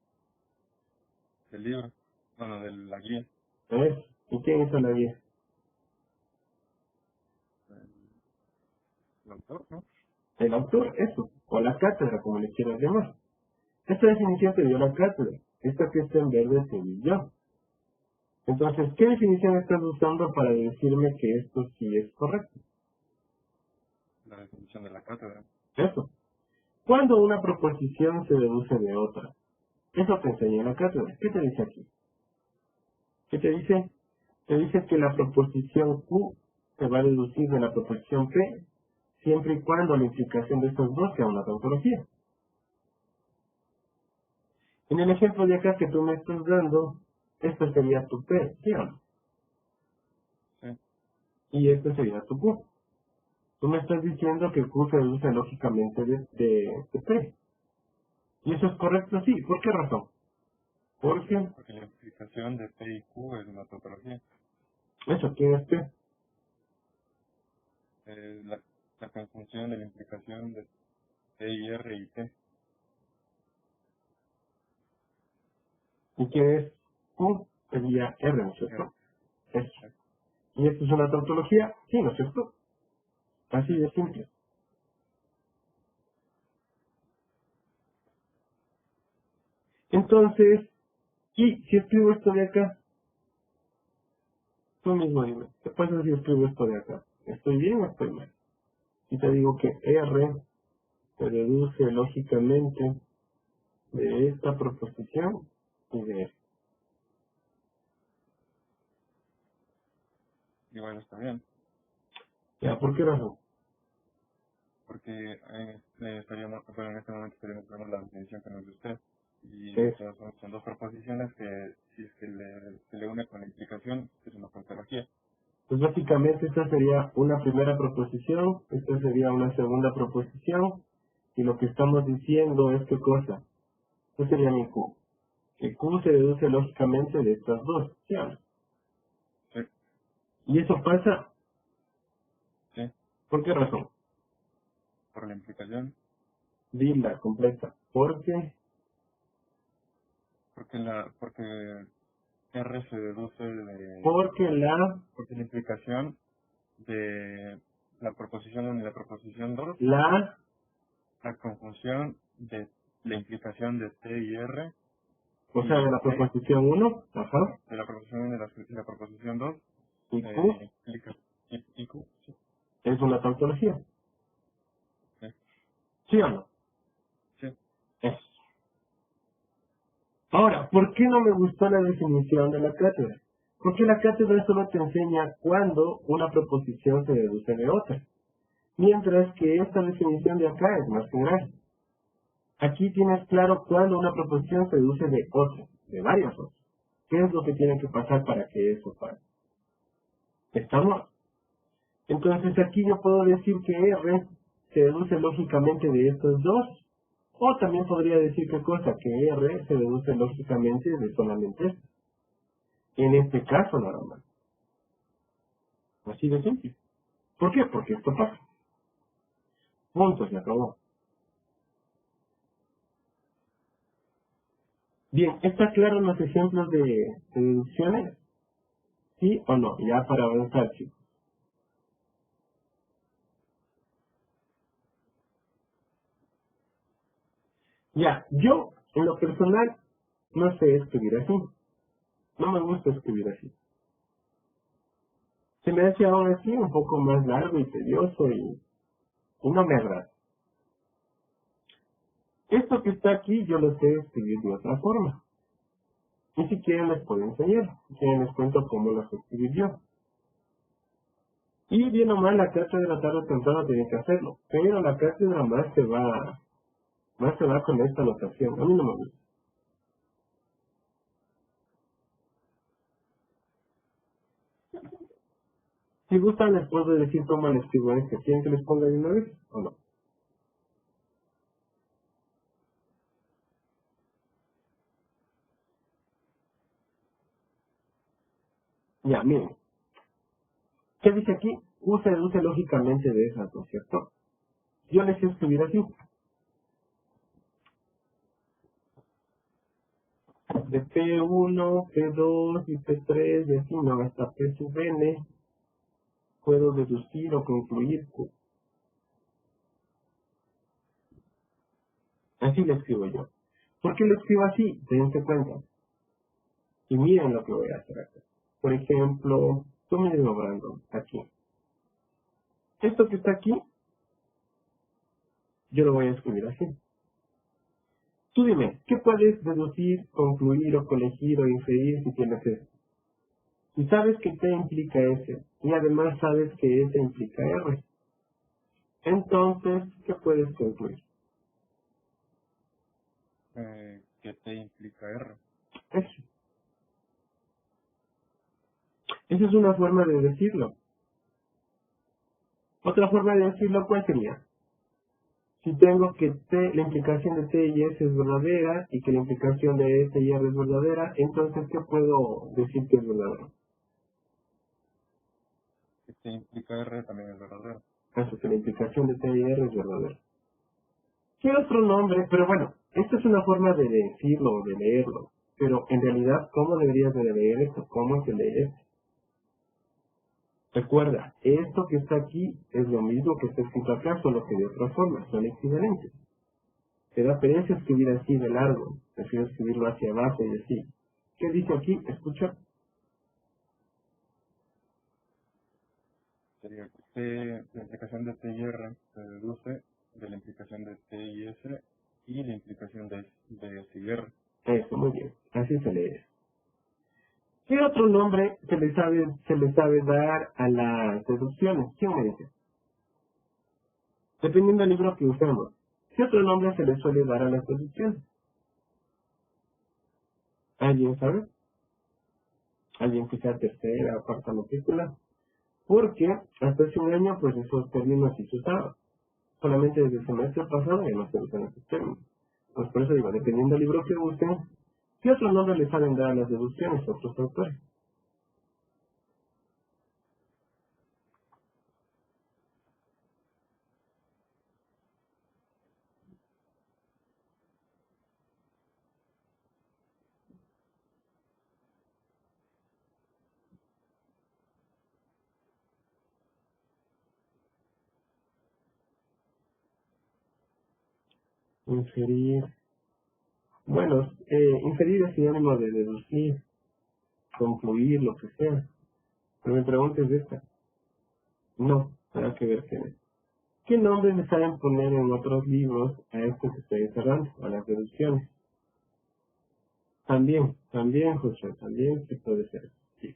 del libro, bueno, de la guía, A ver, ¿y quién hizo la guía? el autor, ¿no? El autor, eso, o la cátedra, como le quieras llamar. Esta definición te dio la cátedra. Esta que está en verde te di yo. Entonces, ¿qué definición estás usando para decirme que esto sí es correcto? La definición de la cátedra. Eso. Cuando una proposición se deduce de otra. Eso te enseña la cátedra. ¿Qué te dice aquí? ¿Qué te dice? Te dice que la proposición Q se va a deducir de la proposición P siempre y cuando la implicación de estos dos sea una tautología. En el ejemplo de acá que tú me estás dando, esto sería tu P, ¿sí o no? Sí, Y esto sería tu Q. Tú me estás diciendo que Q se deduce lógicamente de P. ¿Y eso es correcto? Sí. ¿Por qué razón? Porque, porque la implicación de P y Q es una tautología. eso, ¿quién es P? La conjunción de la implicación de P y R y T. ¿Y quién es Q? Sería R, ¿no es cierto? Eso. ¿Y esto es una tautología? Sí, ¿no es cierto? Así de simple. Entonces, y si escribo esto de acá, tú mismo dime, ¿qué pasa si escribo esto de acá? ¿Estoy bien o estoy mal? Y te digo que R se deduce lógicamente de esta proposición y de esta. Igual está bien, ¿Ya? ¿Por qué razón? porque estaríamos, bueno, en este momento estaríamos viendo la definición que nos dio usted. Y Es, estas son dos proposiciones que, si es que se le une con la implicación, es una tautología. pues básicamente esta sería una primera proposición, esta sería una segunda proposición, y lo que estamos diciendo es qué cosa. Esto sería mi Q. Que Q se deduce lógicamente de estas dos, ¿sí o no? Sí, Y eso pasa, sí, ¿por qué razón? por la implicación, Dila completa. Porque, porque R se deduce porque la, porque la implicación de la proposición 1 y la proposición 2, la, la conjunción de la implicación de T y R o sea, de y la T, proposición uno, ajá, de la proposición 1 y la proposición 2, y Q implica y Q, sí, es una tautología, sí, ¿sí o no? sí, Es. Ahora, ¿por qué no me gustó la definición de la cátedra? Porque la cátedra solo te enseña cuándo una proposición se deduce de otra, mientras que esta definición de acá es más general. Aquí tienes claro cuándo una proposición se deduce de otra, de varias otras. ¿Qué es lo que tiene que pasar para que eso pase? ¿Estamos? Entonces aquí yo puedo decir que R se deduce lógicamente de estos dos, o también podría decir qué cosa, que R se deduce lógicamente de solamente esto. En este caso nada más. Así de simple. ¿Por qué? Porque esto pasa. Punto, se acabó. Bien, ¿está claro los ejemplos de deducciones? ¿Sí o no? Ya para avanzar, chicos. Ya, yo, en lo personal, no sé escribir así. No me gusta escribir así. Se me hace aún así un poco más largo y tedioso y no me agrada. Esto que está aquí yo lo sé escribir de otra forma. Y si quieren les puedo enseñar. Si quieren les cuento cómo lo sé escribir yo. Y bien o mal la cátedra tarde o temprano tiene que hacerlo. Pero la cátedra más se va con esta anotación. A mí no me gusta. Si gustan les puedo decir cómo le escribo este. ¿Quieren que les ponga de una vez o no? Ya, miren. ¿Qué dice aquí? U se deduce lógicamente de esas dos, ¿cierto? Yo les quiero escribir así. De P1, P2 y P3, y así, no, hasta P sub N, puedo deducir o concluir Q. Así lo escribo yo. ¿Por qué lo escribo así? Dense cuenta. Y miren lo que voy a hacer acá. Por ejemplo, tú mismo, Brandon, aquí. Esto que está aquí, yo lo voy a escribir así. Tú dime, ¿qué puedes deducir, concluir o colegir o inferir si tienes esto? Y sabes que T implica S, y además sabes que S implica R. Entonces, ¿qué puedes concluir? Que T implica R. Eso. Esa es una forma de decirlo. Otra forma de decirlo, ¿cuál sería? Si tengo que T, la implicación de T y S es verdadera, y que la implicación de S y R es verdadera, entonces, ¿qué puedo decir que es verdadero? Que T implica R también es verdadero. Eso, que la implicación de T y R es verdadera. ¿Qué otro nombre? Pero bueno, esta es una forma de decirlo o de leerlo. Pero en realidad, ¿cómo deberías de leer esto? ¿Cómo se lee esto? Recuerda, esto que está aquí es lo mismo que está escrito acá, solo que de otra forma, son equivalentes. Te da pereza escribir así de largo, prefiero escribirlo hacia abajo y así. ¿Qué dice aquí? Escucha. Sería que T, la implicación de T y R se deduce de la implicación de T y S y la implicación de S y R. Eso, muy bien. Así se lee. ¿Qué otro nombre se le sabe dar a las deducciones? ¿Quién me dice? Dependiendo del libro que usemos. ¿Qué otro nombre se le suele dar a las deducciones? ¿Alguien sabe? ¿Alguien que sea tercera o cuarta matrícula? Porque hasta hace un año, pues esos términos sí se usaban. Solamente desde el semestre pasado ya no se usan esos términos. Pues por eso digo, dependiendo del libro que usen, ¿qué otro nombre le saben dar a las deducciones a otros autores? Inferir. Bueno, inferir es sinónimo de deducir, concluir, lo que sea. Pero me preguntes de esta. No, nada que ver que ¿qué nombre le saben poner en otros libros a esto que estoy cerrando, a las deducciones? También, José, también se puede ser. Sí.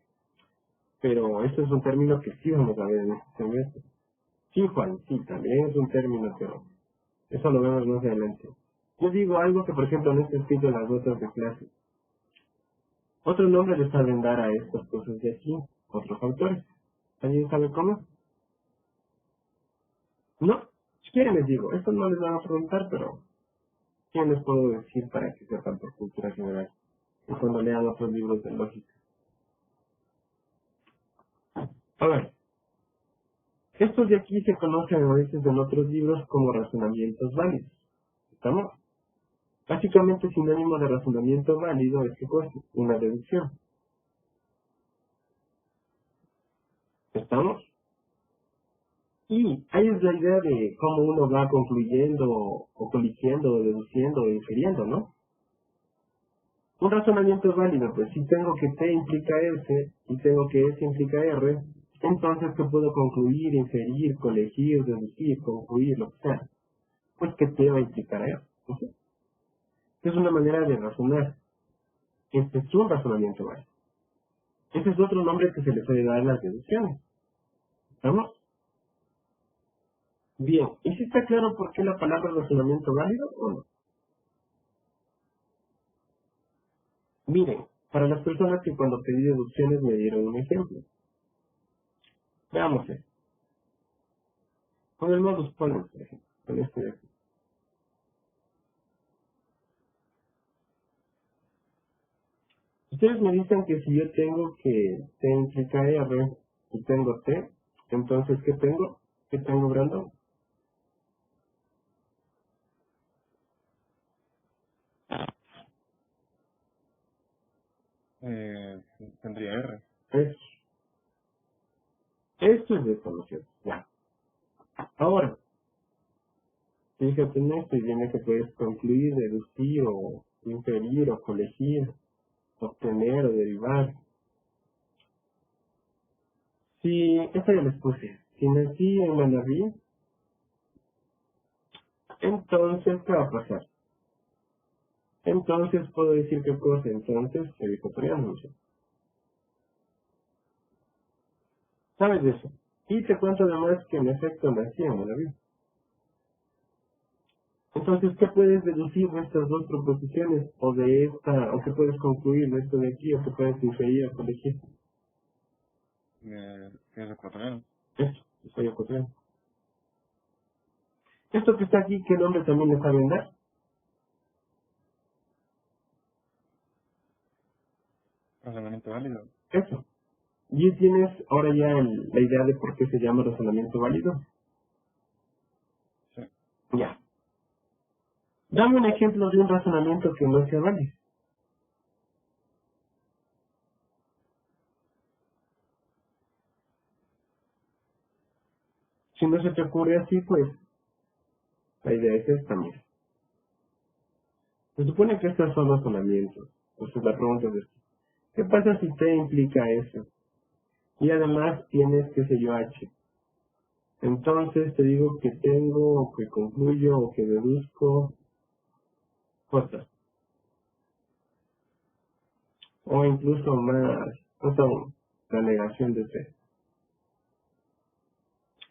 Pero esto es un término que sí vamos a ver en este semestre. Sí, Juan, sí, también es un término, pero eso lo vemos más adelante. Yo digo algo que, por ejemplo, no está escrito en las notas de clase. Otro nombre le saben dar a estas cosas de aquí, otros autores. ¿Alguien sabe cómo? No, si quieren les digo, esto no les van a preguntar, pero ¿qué les puedo decir para que sepan por cultura general? Y cuando lean otros libros de lógica. A ver, estos de aquí se conocen a veces en otros libros como razonamientos válidos. ¿Estamos? Básicamente sinónimo de razonamiento válido es que cosa, una deducción. ¿Estamos? Y ahí es la idea de cómo uno va concluyendo, o coligiendo, o deduciendo, o infiriendo, ¿no? Un razonamiento es válido, pues si tengo que T implica S, y tengo que S implica R, entonces ¿qué puedo concluir, inferir, colegir, deducir, concluir, lo que sea? Pues que T va a implicar R. ¿Sí? Es una manera de razonar. Este es un razonamiento válido. Ese es otro nombre que se le puede dar a las deducciones. ¿Estamos? Bien, ¿y si está claro por qué la palabra razonamiento válido o no? Miren, para las personas que cuando pedí deducciones me dieron un ejemplo. Veamos esto. Con el modus ponens, por ejemplo, con este de aquí. Ustedes me dicen que si yo tengo que T implica R y tengo T, entonces ¿qué tengo? ¿Qué tengo, Brandon? Tendría R. Eso. Esto es desconocido. Ya. Ahora, fíjate en esto y viene que puedes concluir, deducir o inferir o colegir, obtener o derivar. Si, esto ya les puse, si nací en Manabí, entonces, ¿qué va a pasar? Entonces puedo decir qué cosa, entonces soy ecuatoriano, ¿sí? ¿Sabes de eso? Y te cuento además que en efecto nací en Manabí. Entonces, ¿qué puedes deducir de estas dos proposiciones? O de esta, o qué puedes concluir de esto de aquí, o qué puedes inferir o colegir. Que es ecuatoriano. Eso, soy ecuatoriano. Esto que está aquí, ¿qué nombre también le saben dar? Razonamiento válido. Eso. Y tienes ahora ya la idea de por qué se llama razonamiento válido. Sí. Ya. Dame un ejemplo de un razonamiento que no sea válido. Si no se te ocurre así, pues la idea es esta, mira. Se supone que estos son razonamientos. Entonces la pregunta es esta. ¿Qué pasa si T implica eso? Y además tienes, qué sé yo, H. Entonces te digo que tengo, o que concluyo, o que deduzco cosas. O incluso más, o sea, la negación de T.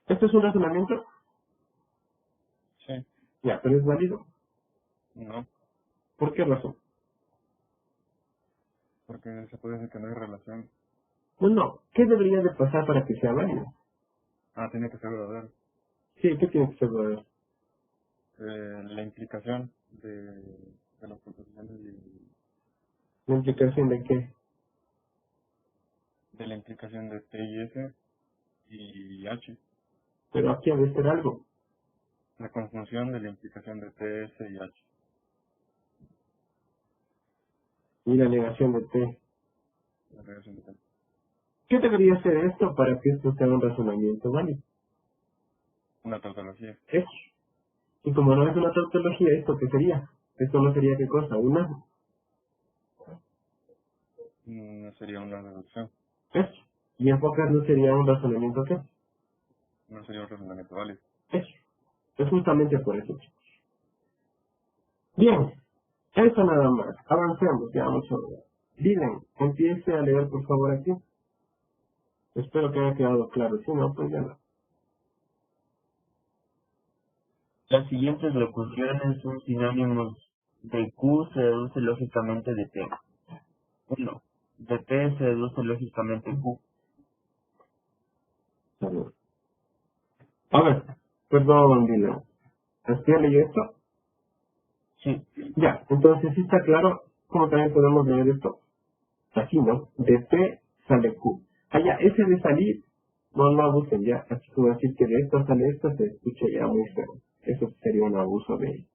¿Esto es un razonamiento? Sí. Ya, pero es válido. No. ¿Por qué razón? Porque se puede decir que no hay relación. No, no. ¿Qué debería de pasar para que sea válido? Tiene que ser verdadero. Sí, ¿qué tiene que ser verdadero? La implicación de las proposiciones ¿La implicación de qué? de la implicación de T y S y H. Pero aquí ha de ser algo. La conjunción de la implicación de T, S y H. Y la negación de T. La relación de T. ¿Qué debería ser esto para que esto sea un razonamiento válido? Una tautología. Eso. Y como no es una tautología, ¿esto qué sería? ¿Esto no sería qué cosa? Una. No sería una deducción. Eso. Y en pocas no sería un razonamiento qué. No sería un razonamiento válido. Eso. Es justamente por eso. Bien. Eso nada más. Avancemos. Ya mucho. Dylan, empiece a leer por favor aquí. Espero que haya quedado claro. Si no, pues ya no. Las siguientes locuciones son sinónimos de Q se deduce lógicamente de T. 1. De T se deduce lógicamente Q. Salud. A ver. Perdón, Dylan. ¿Has leído esto? Sí. Ya. Entonces, sí está claro cómo también podemos leer esto. Aquí, ¿no? De T sale Q. Allá, ese de salir, no lo abusen ya. Aquí como decir que de esto sale esto, se escucha ya muy feo. Eso sería un abuso de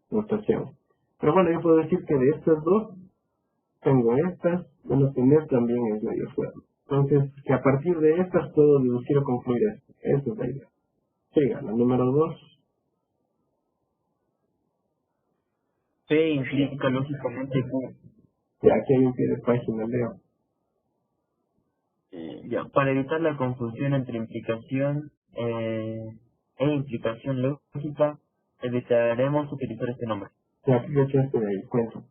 notación. Pero bueno, yo puedo decir que de estas dos, tengo estas, bueno, tener también es medio feo. Entonces, que a partir de estas puedo deducir o concluir esto. Esa es la idea. Siga, la número 2. P implica lógicamente Q. Ya, aquí hay un pie de página, leo. Ya, para evitar la confusión entre implicación e implicación lógica, evitaremos utilizar este nombre. Ya, aquí le echaste de ahí, cuento.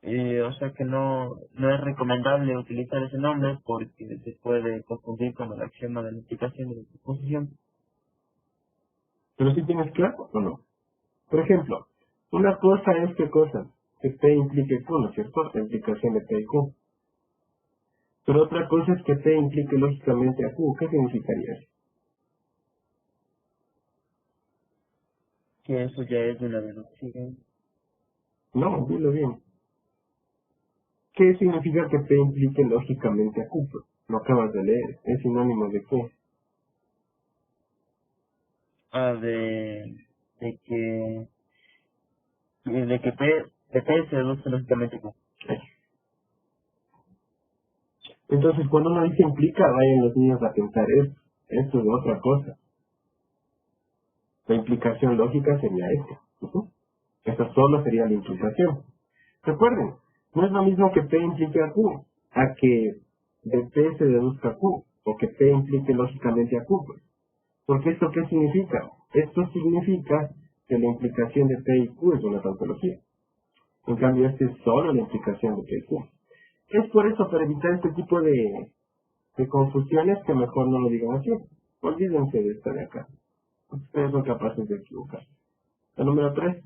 O sea que no es recomendable utilizar ese nombre porque se puede confundir con el axioma de la implicación de la proposición. Pero si tienes claro o no. Por ejemplo, una cosa es qué cosa, que P implique Q, ¿no es cierto? La implicación de P y Q. Pero otra cosa es que P implique lógicamente a Q. ¿Qué significaría eso? Que eso ya es una deducción. No, dilo bien. ¿Qué significa que P implique lógicamente a Q? Pues, lo acabas de leer. ¿Es sinónimo de qué? De que P se deduce lógicamente Q. Entonces, cuando uno dice implica, vayan los niños a pensar esto es otra cosa. La implicación lógica sería esta. Esta solo sería la implicación. Recuerden, no es lo mismo que P implique a Q, a que de P se deduzca a Q, o que P implique lógicamente a Q. Pues. Porque ¿esto qué significa? Esto significa que la implicación de P y Q es una tautología. En cambio, esta es solo la implicación de P y Q. Es por eso, para evitar este tipo de confusiones, que mejor no lo digan así. Olvídense de esta de acá. Ustedes son capaces de equivocar. La número 3.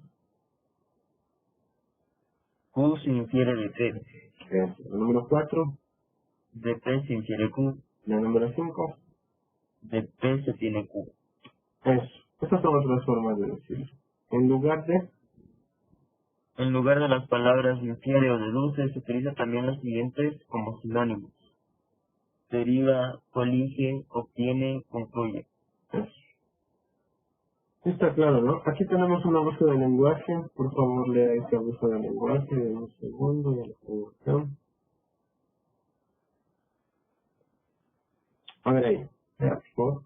Q se infiere de P. La número 4. De P se infiere Q. La número 5. De P se tiene Q. Eso. Estas son otras formas de decirlo. En lugar de las palabras infiere o deduce, se utiliza también las siguientes como sinónimos. Deriva, colige, obtiene, concluye. eso. Está claro, ¿no? Aquí tenemos un abuso del lenguaje. Por favor, lea este abuso del lenguaje de un segundo. Ya lo tengo acá. A ver ahí. Vea, por favor.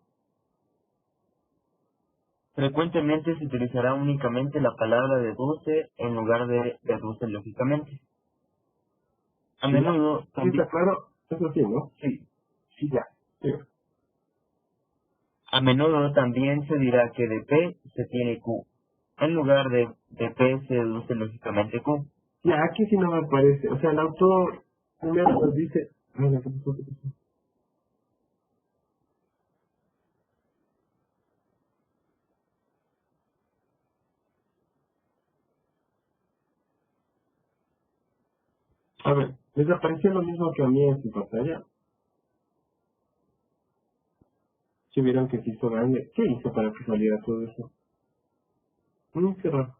Frecuentemente se utilizará únicamente la palabra deduce en lugar de deduce lógicamente. A menudo ¿Sí también... está claro? Eso sí, ¿no? Sí. Ya. Sí. A menudo también se dirá que de P se tiene Q. En lugar de P se deduce lógicamente Q. Ya, aquí sí no me parece. O sea, el autor primero nos dice... Ay, ¿qué pasó? ¿Qué pasó? A ver, les apareció lo mismo que a mí en su pantalla. Si vieron que se hizo grande, ¿qué hizo para que saliera todo eso? Qué raro.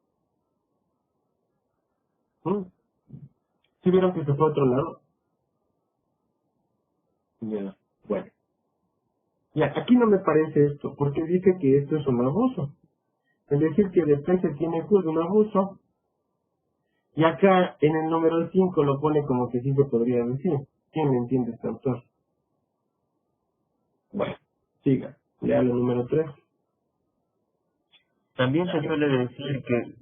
Si vieron que se fue a otro lado. Ya, bueno. Ya, aquí no me parece esto, porque dice que esto es un abuso. Es decir, que después se tiene Q de un abuso, y acá en el número 5 lo pone como que sí se podría decir. ¿Quién me entiende este autor? Bueno, siga. Ya el número 3. También se suele decir que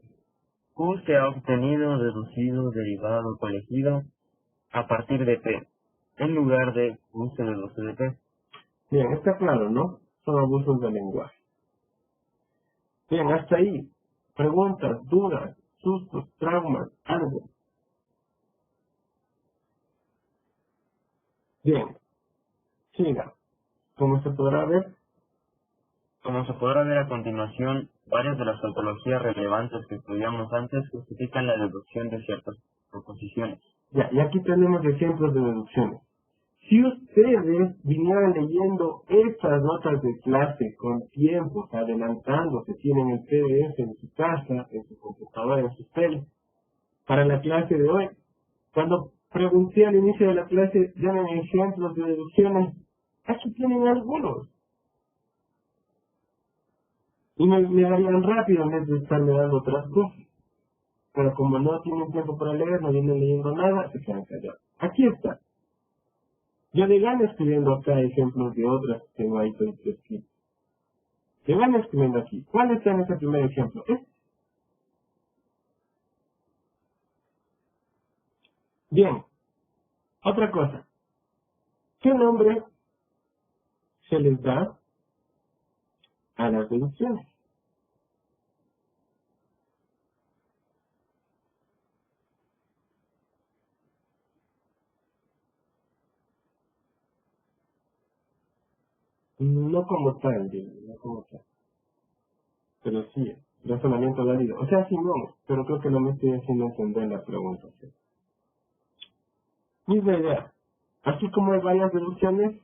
Q se ha obtenido, deducido, derivado, colegido a partir de P, en lugar de Q se deduce de P. Bien, está claro, ¿no? Son abusos del lenguaje. Bien, hasta ahí. Preguntas, dudas, sustos, traumas, algo. Bien, siga. Como se podrá ver, Como se podrá ver a continuación, varias de las tautologías relevantes que estudiamos antes justifican la deducción de ciertas proposiciones. ya, y aquí tenemos ejemplos de deducciones. Si ustedes vinieran leyendo estas notas de clase con tiempos, adelantándose, tienen el PDF en su casa, en su computadora, en sus teles, para la clase de hoy, cuando pregunté al inicio de la clase, denme ejemplos de deducciones, aquí tienen algunos. Y me darían rápido en vez de estarme dando otras cosas. Pero como no tienen tiempo para leer, no vienen leyendo nada, se quedan callados. Aquí está. Yo de gana escribiendo acá ejemplos de otras que tengo ahí todo escrito. De gana escribiendo aquí. ¿Cuál está en ese primer ejemplo? Bien. Otra cosa. ¿Qué nombre se les da a las deducciones? No como tal, digo, no como tal. Pero sí, razonamiento válido. O sea, sí, no, pero creo que no me estoy haciendo entender la pregunta. ¿Sí? Misma idea. Así como hay varias deducciones,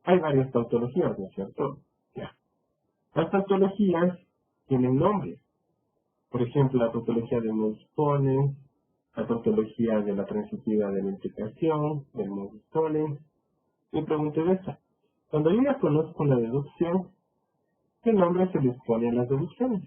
hay varias tautologías, ¿no es cierto? Ya. Las tautologías tienen nombres. Por ejemplo, la tautología de Mospone, la tautología de la transitiva de la implicación, del modus tollens. Mi pregunta es esta. Cuando yo ya conozco la deducción, ¿qué nombre se les pone a las deducciones?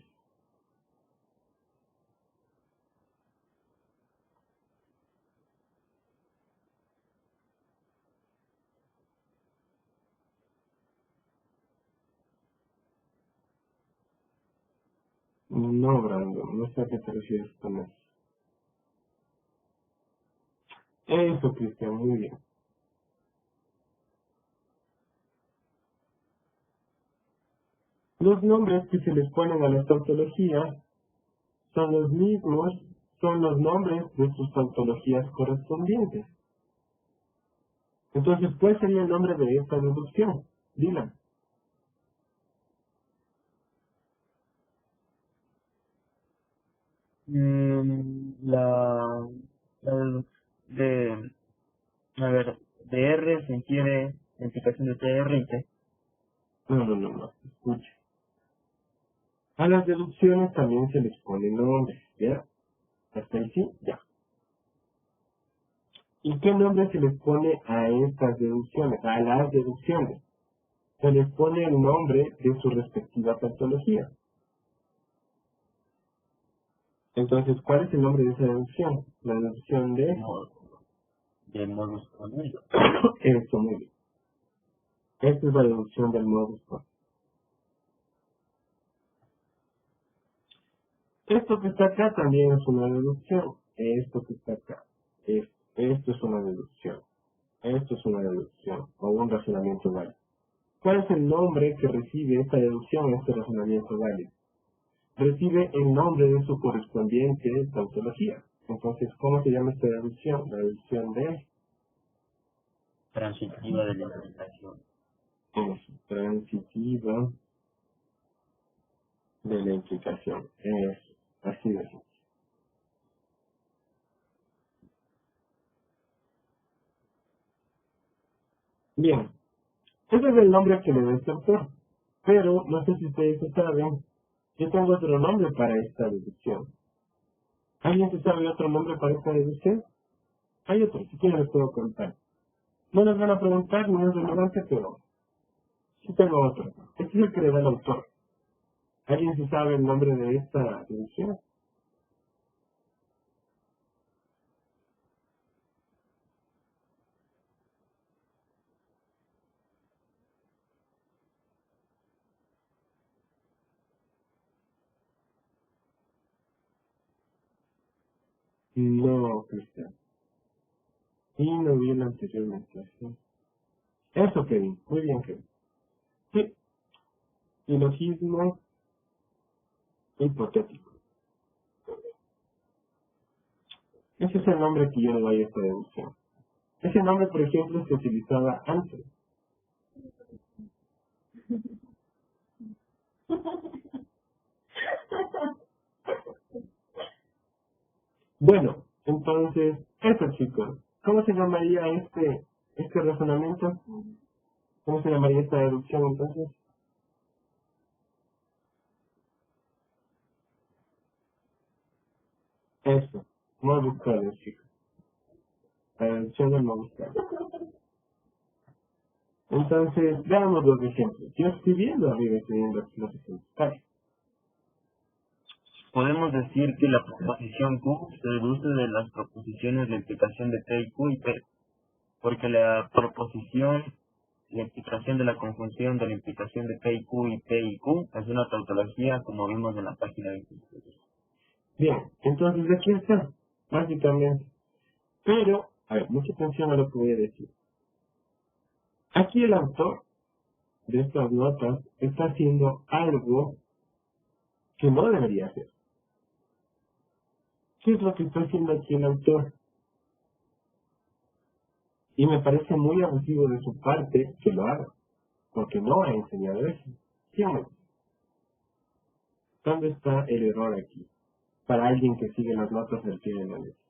No, Brandon, no sé a qué te refieres con eso. Eso, Cristian, muy bien. Los nombres que se les ponen a las tautologías son los mismos, son los nombres de sus tautologías correspondientes. Entonces, ¿cuál sería el nombre de esta deducción? Dila. La, de, a ver, de R se infiere la implicación de TR y T. No. Escuche. A las deducciones también se les pone nombres, ¿ya? Hasta ahí sí, ya. ¿Y qué nombre se les pone a estas deducciones? A las deducciones. Se les pone el nombre de su respectiva tautología. Entonces, ¿cuál es el nombre de esa deducción? La deducción de... Del modus tollens. Eso, muy bien. Esta es la deducción del modus tollens. Esto que está acá también es una deducción. Esto que está acá. Esto es una deducción. Esto es una deducción o un razonamiento válido. ¿Cuál es el nombre que recibe esta deducción, este razonamiento válido? Recibe el nombre de su correspondiente tautología. Entonces, ¿cómo se llama esta deducción? La deducción de Transitiva de la implicación. transitiva de la implicación. Así de simple. Bien, ese es el nombre que le da este autor. Pero, no sé si ustedes lo saben, yo tengo otro nombre para esta deducción. ¿Alguien se sabe otro nombre para esta deducción? Hay otro, si quieren les puedo contar. No les van a preguntar, no es relevante, pero sí tengo otro. Este es el que le da el autor. ¿Alguien se sabe el nombre de esta deducción? No, Cristian. Y no vi la anterior mención. Eso, Kevin. Muy bien, Kevin. Sí, silogismo hipotético. Ese es el nombre que yo le doy a esta deducción. Ese nombre, por ejemplo, se utilizaba antes. Bueno, entonces, eso, chicos. ¿Cómo se llamaría este razonamiento? ¿Cómo se llamaría esta deducción, entonces? Eso, modus tollens, chicos. La deducción del modus tollens. Entonces, veamos los ejemplos. Yo estoy viendo arriba, estoy viendo aquí los ejemplos. Vale. Podemos decir que la proposición Q se deduce de las proposiciones de implicación de P y Q y P, porque la proposición, la implicación de la conjunción de la implicación de P y Q es una tautología, como vimos en la página 26. Bien, entonces aquí está, básicamente. Pero, a ver, mucha atención a lo que voy a decir. Aquí el autor de estas notas está haciendo algo que no debería hacer. ¿Qué es lo que está haciendo aquí el autor? Y me parece muy abusivo de su parte que lo haga, porque no ha enseñado eso. ¿Sí o no? ¿Dónde está el error aquí? Para alguien que sigue las notas del pie de la letra.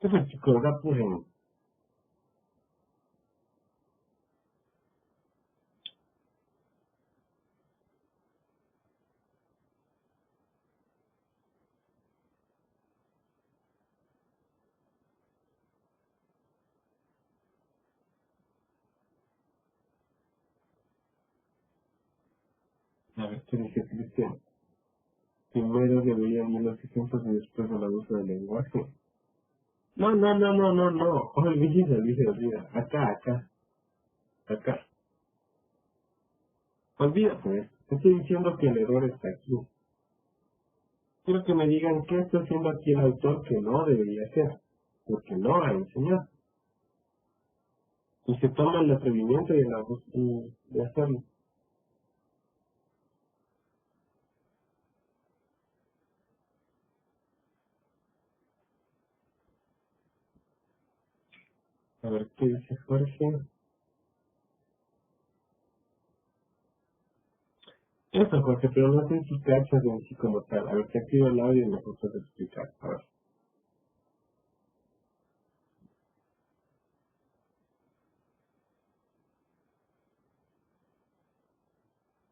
Entonces, chicos, apuren. A ver, ¿qué dice Cristian? Primero deberían ir los ejemplos y después el abuso del lenguaje. No. Olvida. Acá. Olvídate. Estoy diciendo que el error está aquí. Quiero que me digan qué está haciendo aquí el autor que no debería hacer. Porque no ha enseñado. Y se toma el atrevimiento y de hacerlo. A ver, ¿qué dice Jorge? Eso, Jorge, pero no sé si cachas en sí como tal. A ver, te activo el audio y me puedes explicar.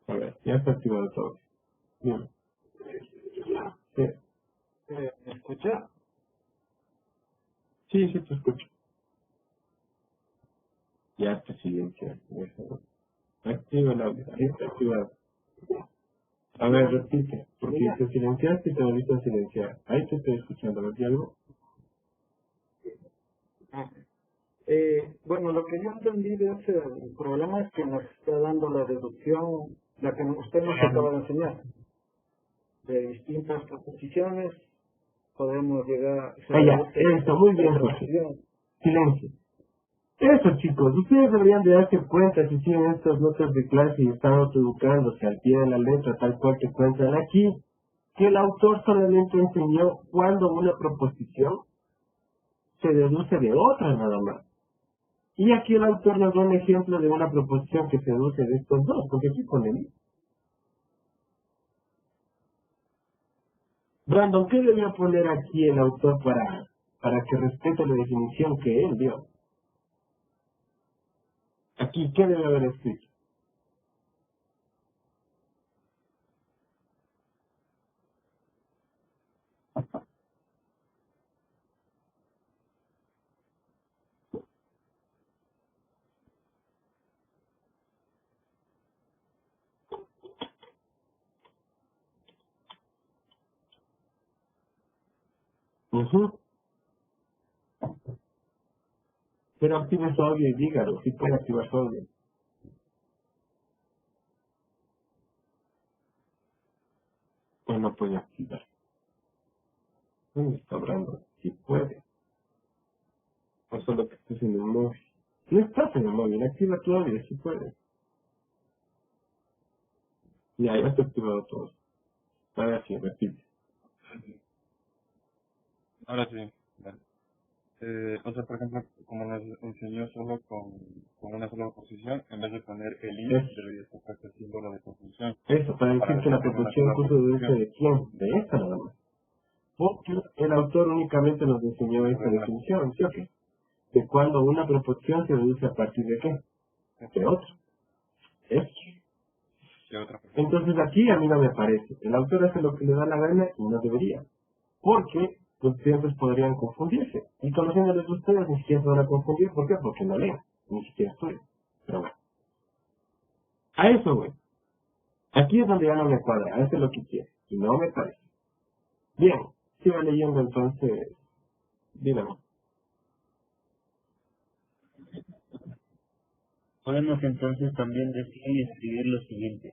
A ver, ya está activado todo. Bien. Sí, ¿Me escucha? sí, te escucho. Ya te silencié. Activa el audio. Ahí está activado. A ver, repite. Porque te silenciaste y te volviste a silenciar. Ahí te estoy escuchando. ¿Ves algo? Ah, bueno, lo que yo entendí de ese problema es que nos está dando la deducción, la que usted nos acaba de enseñar, de distintas proposiciones, podemos llegar Ah, ya. Eso, muy bien, Jorge. Silencio. Eso, chicos, ustedes deberían de darse cuenta si tienen estas notas de clase y están autoeducándose al pie de la letra, tal cual que cuentan aquí, que el autor solamente enseñó cuando una proposición se deduce de otra nada más. Y aquí el autor nos da un ejemplo de una proposición que se deduce de estos dos, porque aquí ponen. Brandon, ¿qué debió poner aquí el autor para que respete la definición que él dio? Aquí, ¿qué debe haber escrito? Ujú. Pero active su audio y dígalo, si puede activar su audio. O no puede activar. ¿Dónde está Brandon? Si puede. O solo que estés en el móvil. No estás en el móvil, activa tu audio, si puede. Ya está activado todo. Ahora sí, repite. Ahora sí. Vale. O sea, por ejemplo, como nos enseñó solo con una sola posición, en vez de poner el i, debería estar el símbolo de conjunción. Eso, para decir que la proposición curso deduce de quién, de esta nada más. Porque el autor únicamente nos enseñó esta definición, ¿sí o qué? De cuando una proposición se deduce a partir de qué, de otro. Esto. Entonces aquí a mí no me parece. El autor hace lo que le da la gana y no debería. Porque los estudiantes podrían confundirse. Y conociéndoles ustedes ni siquiera se van a confundir. ¿Por qué? Porque no leen, ni siquiera estudian. Pero bueno. A eso, güey. Aquí es donde ya no me cuadra. Eso es lo que quiere. Y no me parece. Bien. Siga leyendo entonces. Dígame. Podemos entonces también decir y escribir lo siguiente.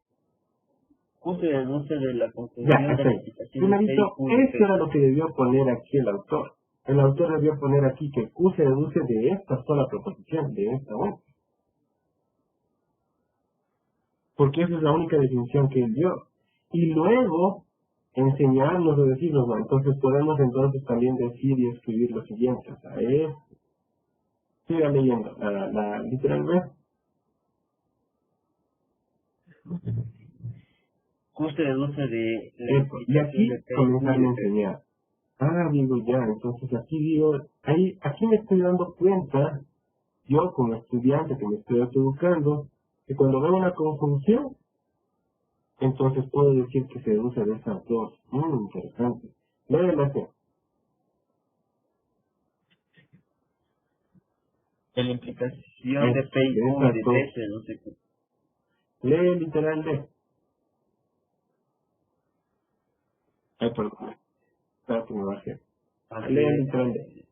Q se deduce de la Ya, conjunción de hasta las ahí. aplicaciones P y Primerito, Q de eso P. era lo que debió poner aquí el autor. El autor debió poner aquí que Q se deduce de esta sola proposición, de esta una. Porque esa es la única definición que él dio. Y luego, enseñarnos o decirnos, no, entonces podemos entonces también decir y escribir lo siguiente. O sea, siga leyendo la literal B. Q se deduce de la Y aplicación aquí de P y Q comenzar a de P. enseñar. Digo ya, entonces aquí digo, aquí me estoy dando cuenta, yo como estudiante que me estoy educando, que cuando veo una conjunción, entonces puedo decir que se deduce de esas dos. Muy interesante. Lee la C. De la implicación de P y Q y de T se deduce Q. Lee el literal D. Perdón. Espera que me bajé. Lee el literal D.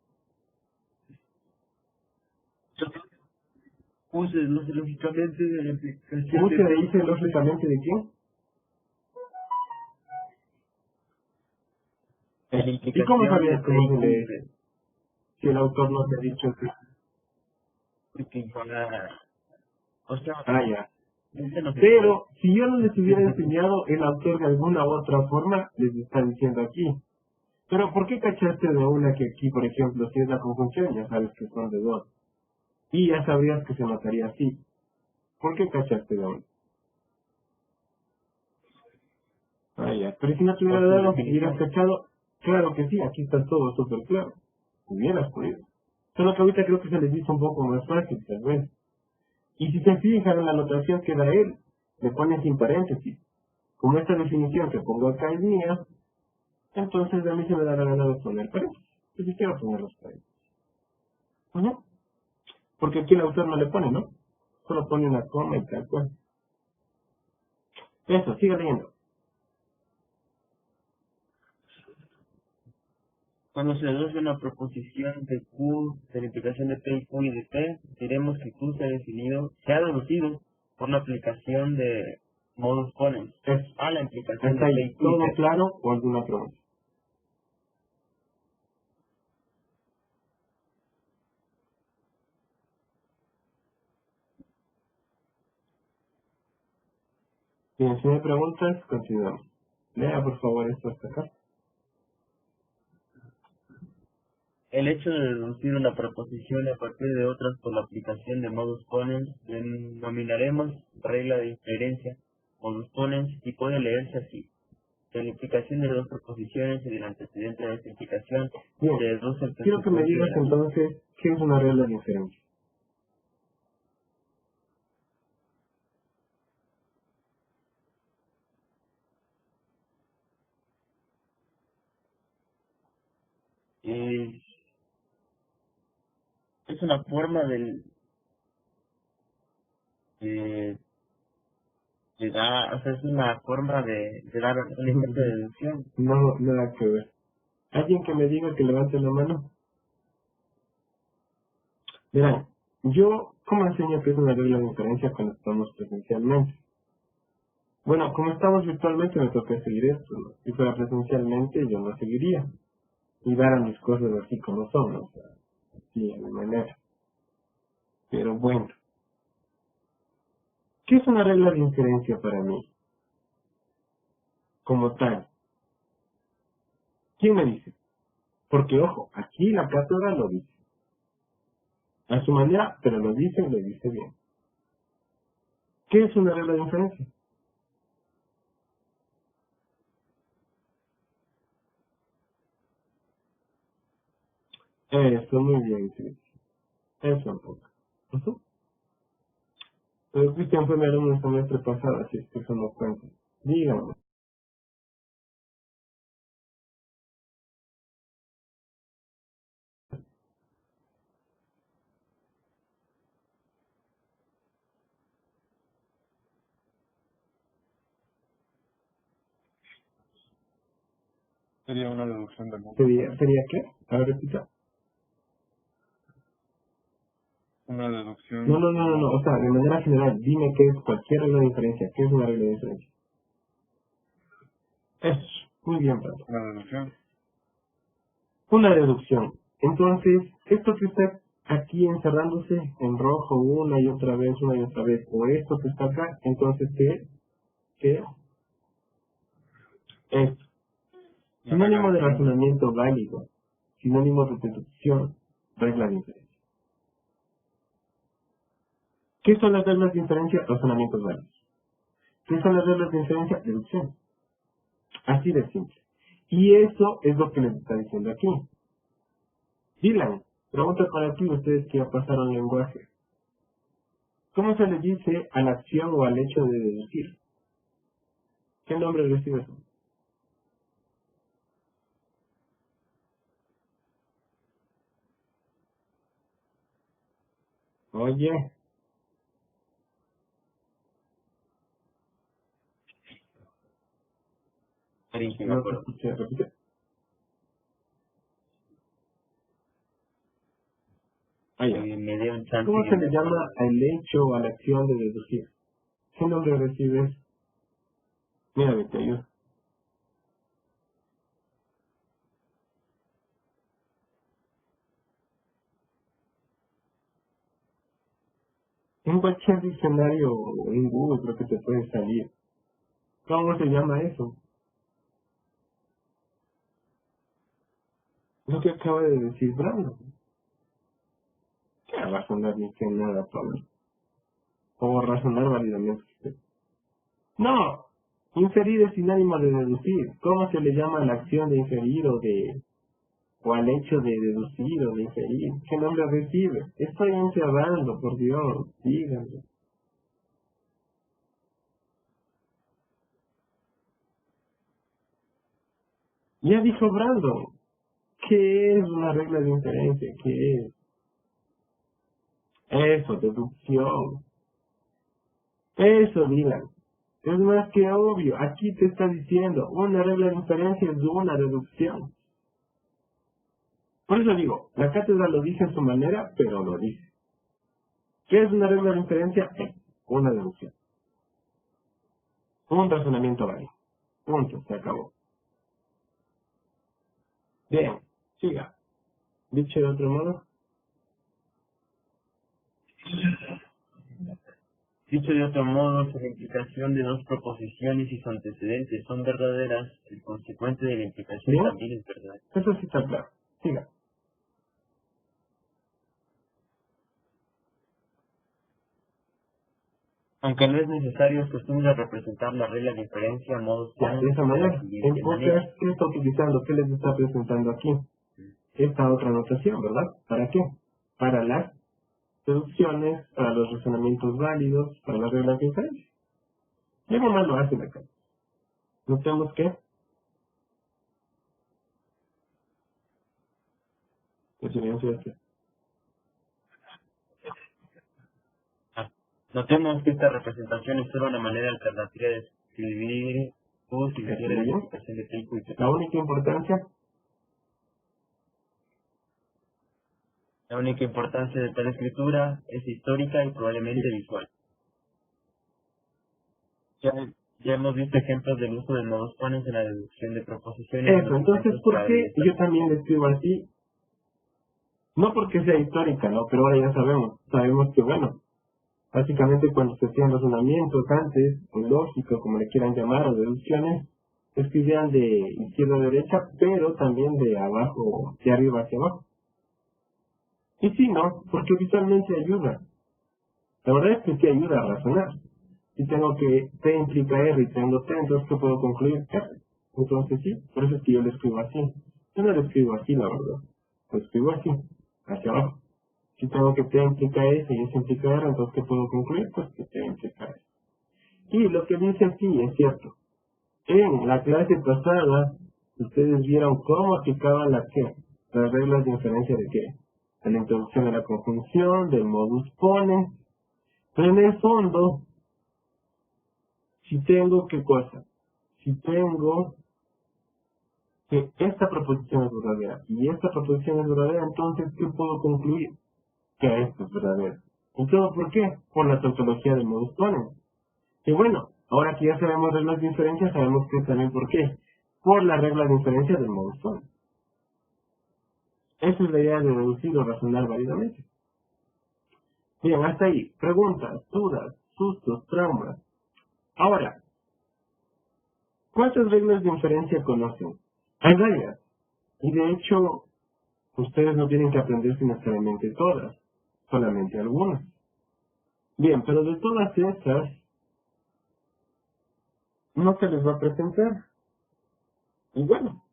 Q se deduce lógicamente de la implicación ¿Cómo de se P y dice Q. lógicamente de quién? De la ¿Y implicación cómo de sabías P cómo y se Q. lee? Si el autor no te ha dicho que... Porque o sea, Ya. este no se puede. Pero, si yo no les hubiera enseñado el autor de alguna u otra forma, les está diciendo aquí. Pero, ¿por qué cachaste de una que aquí, por ejemplo, si es la conjunción, ya sabes que son de dos? Y ya sabrías que se notaría así. ¿Por qué cachaste de una? Ya. Pero si no te hubiera dado, si hubieras cachado, claro que sí, aquí está todo súper claro. Hubieras podido. Solo que ahorita creo que se les hizo un poco más fácil, tal vez. Y si se fijan en la anotación que da él, le pone sin paréntesis. Como esta definición que pongo acá es mía, entonces a mí se me da la gana de poner paréntesis. Yo sí quiero poner los paréntesis. Ujú. Porque aquí el autor no le pone, ¿no? Solo pone una coma y tal cual. Eso, sigue leyendo. Cuando se deduce una proposición de Q, de la implicación de P y Q y de T, diremos que Q se ha deducido por una aplicación de modus ponens Eso. a la implicación ¿Hasta de P ahí y Q y todo T. claro o alguna pregunta? Bien, si no hay preguntas, continuamos. Lea por favor esto hasta acá. El hecho de deducir una proposición a partir de otras por la aplicación de modus ponens denominaremos regla de inferencia, modus ponens, y puede leerse así. De la implicación de dos proposiciones y del antecedente de esta implicación Bien, se deduce el quiero que me pressupuesto digas de la misma. entonces qué es una regla de inferencia. Es una forma de, o sea, es una forma de dar un ejemplo de deducción. No, nada que ver. ¿Alguien que me diga que levante la mano? Verán, yo, ¿cómo enseño que es una regla de inferencia cuando estamos presencialmente? Bueno, como estamos virtualmente me toca seguir esto, ¿no? Si fuera presencialmente yo no seguiría. Y dar a mis cosas así como son, ¿no? O sea, así a mi manera. Pero bueno, ¿qué es una regla de inferencia para mí? Como tal. ¿Quién me dice? Porque, ojo, aquí la cátedra lo dice. A su manera, pero lo dice y lo dice bien. ¿Qué es una regla de inferencia? Eso, muy bien, sí. Eso un poco. Ujú. Pero Cristian fue mi alumno el semestre pasado, así es que eso no cuenta. Dígame. Sería una deducción del modus ¿Sería, ponens. sería qué? A ver, repita. Una No, deducción no, no, del no, no. O modus sea, de ponens. manera general, dime qué es cualquier regla de diferencia. ¿Qué es una regla de diferencia? Eso. Muy bien, Pablo. Una deducción. Una deducción. Entonces, esto que está aquí encerrándose en rojo una y otra vez, o esto que está acá, entonces, ¿qué es? Esto. Una regla de Sinónimo de inferencia. razonamiento válido. Sinónimo de deducción. Regla de diferencia. ¿Qué son las reglas de inferencia? Razonamientos válidos. ¿Qué son las reglas de inferencia? Deducción. Así de simple. Y eso es lo que les está diciendo aquí. Dylan, pregunta para ti, ustedes que ya pasaron lenguaje. ¿Cómo se le dice a la acción o al hecho de deducir? ¿Qué nombre recibe eso? Oye, no te escuché, repite. Me dio un chance. ¿Cómo se le llama al hecho o a la acción de deducir? ¿Qué nombre recibes? Mira, te ayudo. En cualquier diccionario o en Google creo que te puede salir. ¿Cómo se llama eso? Lo que acaba de decir Brando. ¿Qué razonar ni que nada, Pablo? O razonar válidamente. No, inferir es sinónimo de deducir. ¿Cómo se le llama a la acción de inferir o al hecho de deducir o de inferir? ¿Qué nombre recibe? Estoy encerrando, por Dios, díganme. Ya dijo Brandon, ¿qué es una regla de inferencia? ¿Qué es? Eso, deducción. Eso, Dylan. Es más que obvio. Aquí te está diciendo, una regla de inferencia es una deducción. Por eso digo, la cátedra lo dice a su manera, pero lo dice. ¿Qué es una regla de inferencia? Una deducción. Un razonamiento válido. Punto, se acabó. Bien, siga. Dicho de otro modo. Dicho de otro modo, si la implicación de dos proposiciones y su antecedentes son verdaderas, el consecuente de la implicación ¿Bien? también es verdadero. Eso sí está claro. Siga. Aunque no es necesario, es costumbre representar la regla de inferencia a modos Ya, de esa manera. En siguiente manera. pocas, ¿qué está utilizando? ¿Qué les está presentando aquí? Esta otra notación, ¿verdad? ¿Para qué? Para las deducciones, para los razonamientos válidos, para las reglas de inferencia. Y algo más lo hacen acá. Notemos que el silencio este. Notemos que esta representación es solo una manera alternativa de escribir o si se quiere la explicación de P y Q. La única importancia, La única importancia de tal escritura es histórica y probablemente visual. Ya hemos visto ejemplos del uso de modus ponens en la deducción de proposiciones. eso, entonces, ¿por qué yo también le escribo así? No porque sea histórica, ¿no? Pero ahora ya sabemos que, bueno, básicamente cuando se hacían razonamientos antes, o lógica, como le quieran llamar, o deducciones, se escribían de izquierda a derecha, pero también de abajo, de arriba hacia abajo. Y sí, ¿no? Porque visualmente ayuda. La verdad es que sí ayuda a razonar. Si tengo que T implica R y tengo T, entonces ¿qué puedo concluir? R. Entonces sí, por eso es que yo lo escribo así. Yo no lo escribo así, la verdad. Lo escribo así, hacia abajo. Si tengo que T implica S y S implica R, entonces ¿qué puedo concluir? Pues que T implica S. Y lo que dice aquí es cierto. En la clase pasada, ustedes vieron cómo aplicaban las reglas de inferencia de qué. De la introducción de la conjunción, del modus ponens. Pero en el fondo, si tengo qué cosa, si tengo que esta proposición es verdadera y esta proposición es verdadera, entonces ¿qué puedo concluir? Que esto es verdadero. ¿Y todo por qué? Por la tautología del modus ponens. Y bueno, ahora que ya sabemos reglas de inferencia, sabemos que también por qué. Por la regla de inferencia del modus ponens. Esa es la idea de deducir o razonar válidamente. Bien, hasta ahí. Preguntas, dudas, sustos, traumas. Ahora, ¿cuántas reglas de inferencia conocen? Hay varias. Y de hecho, ustedes no tienen que aprenderse necesariamente todas, solamente algunas. Bien, pero de todas estas, no se les va a presentar. Y bueno,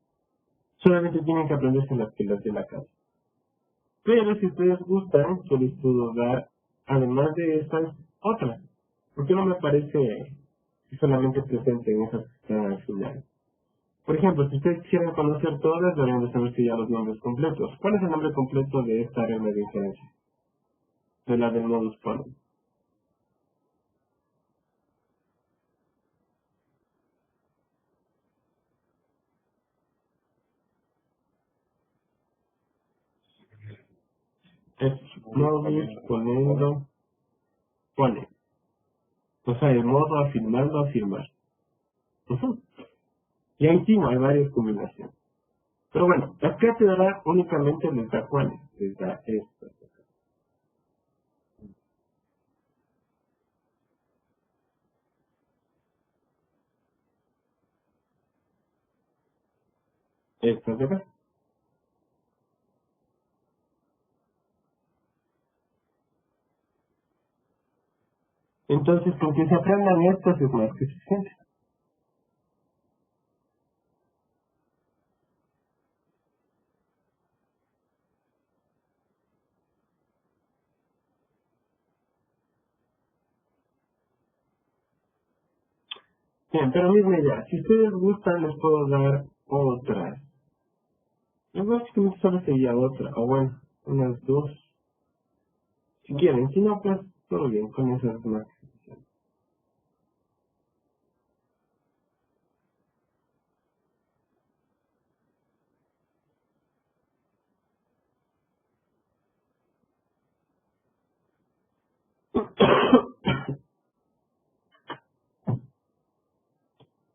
Solamente tienen que aprenderse las pilas de la casa. Pero si ustedes gustan, yo les puedo dar, además de estas, otras. Porque no me parece que solamente presenten esas que están al final. Por ejemplo, si ustedes quisieran conocer todas, deberían de saberse ya los nombres completos. ¿Cuál es el nombre completo de esta regla de inferencia? De la del modus ponens. Es modus ponendo pone. O sea, el modo afirmando afirmar. Ujú. Y ahí sí no hay varias combinaciones. Pero bueno, acá te dará únicamente les da cuáles. Les da esto. Estas de acá. Entonces, con que se aprendan estas es más que suficiente. Bien, pero misma idea. Si ustedes gustan, les puedo dar otras. Yo básicamente solo sería otra. O bueno, unas dos. Si quieren. Si no, pues todo bien con esas más.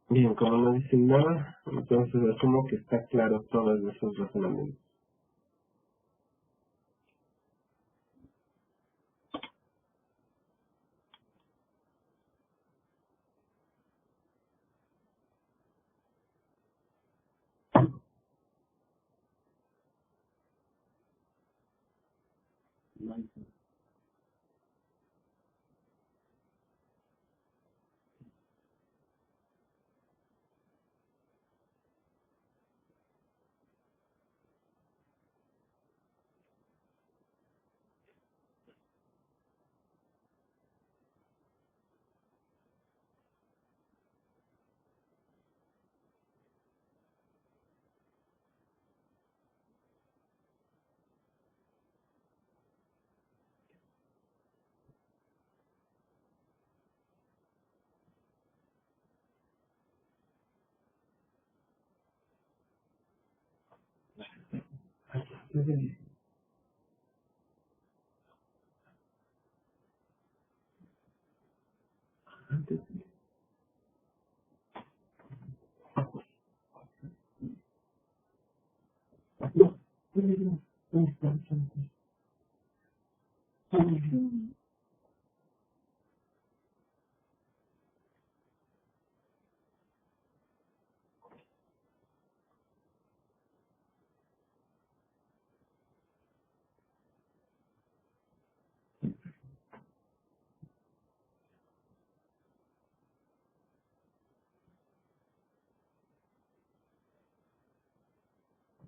Bien, como no dicen nada, entonces asumo que está claro todos esos razonamientos.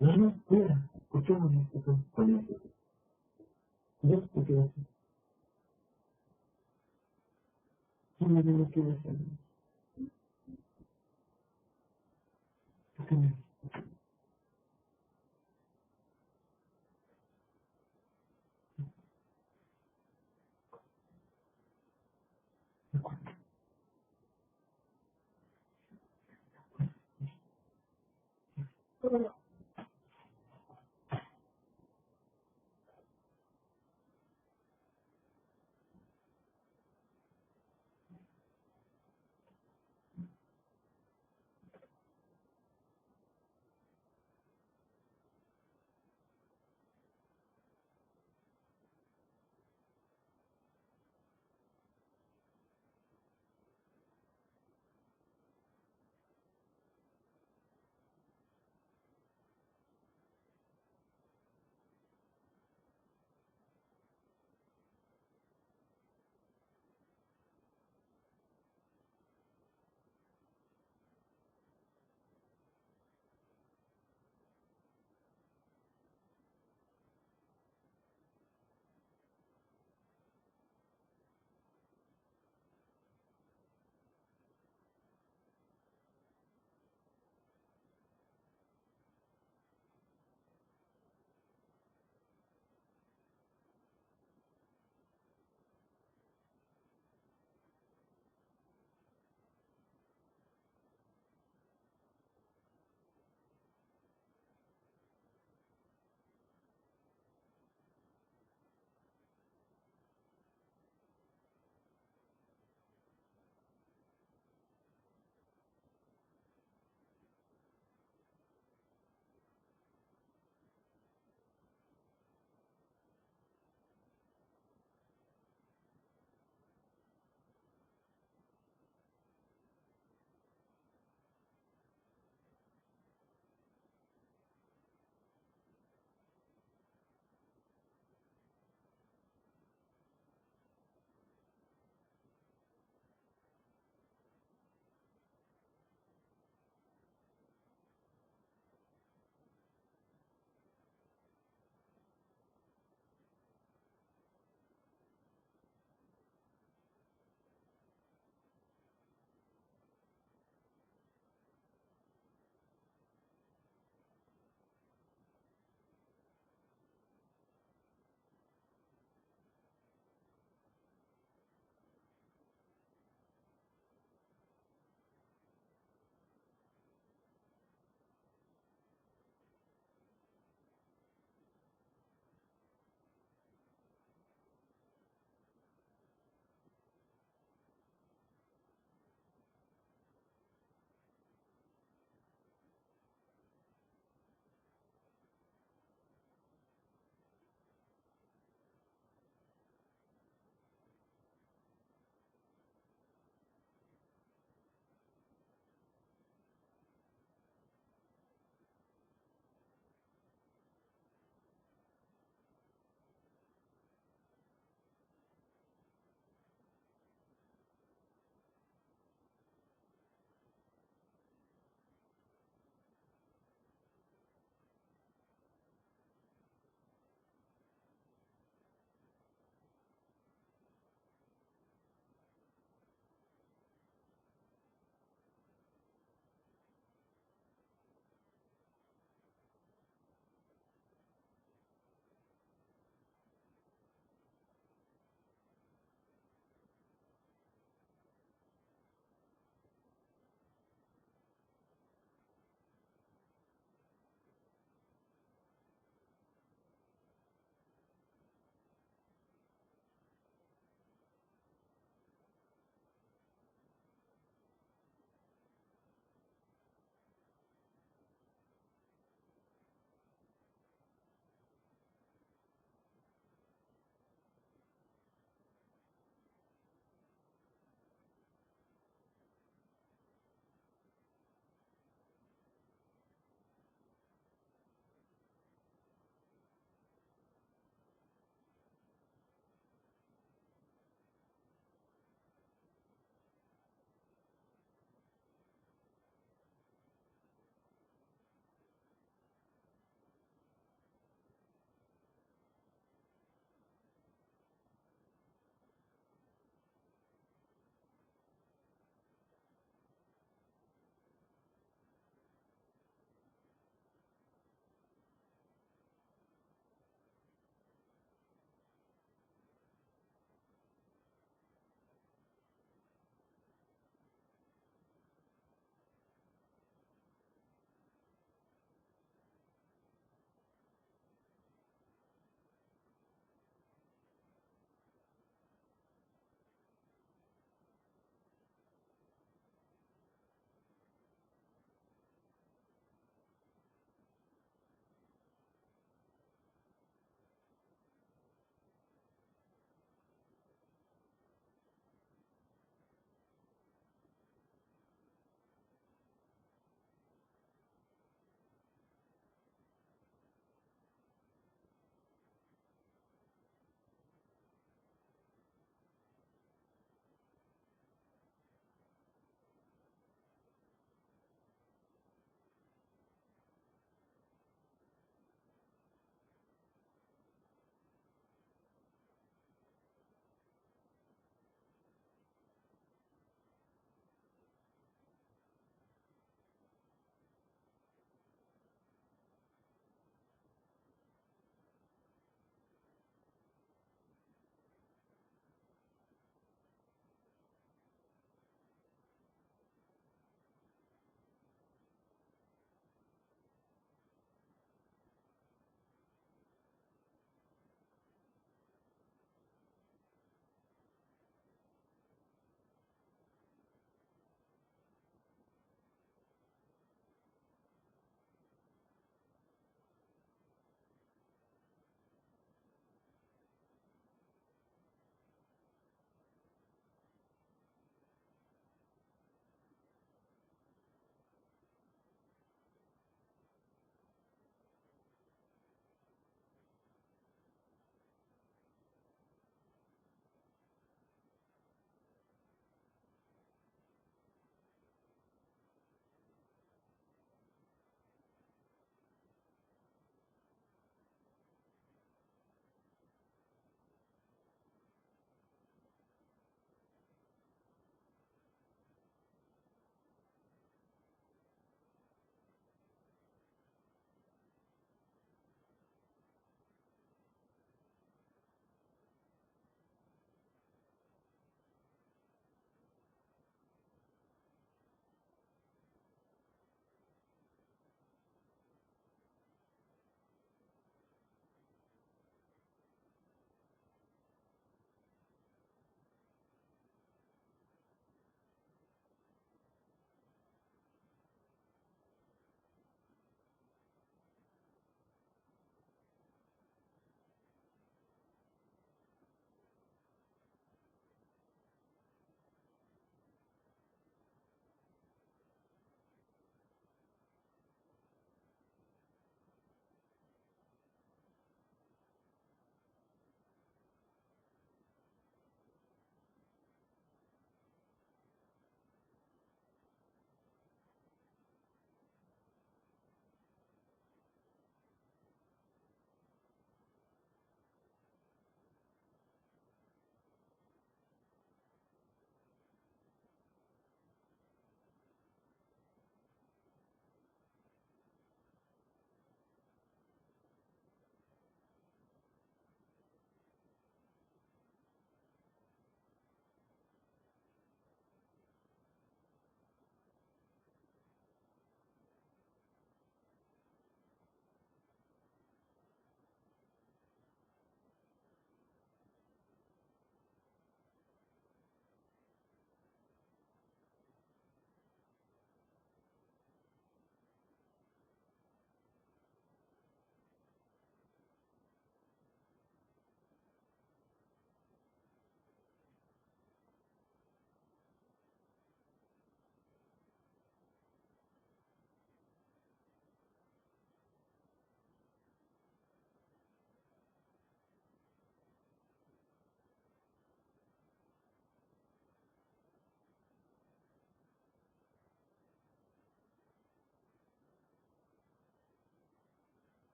No, no, mira, escuchemos esto con esto. Yo te quiero hacer. Yo no quiero hacer.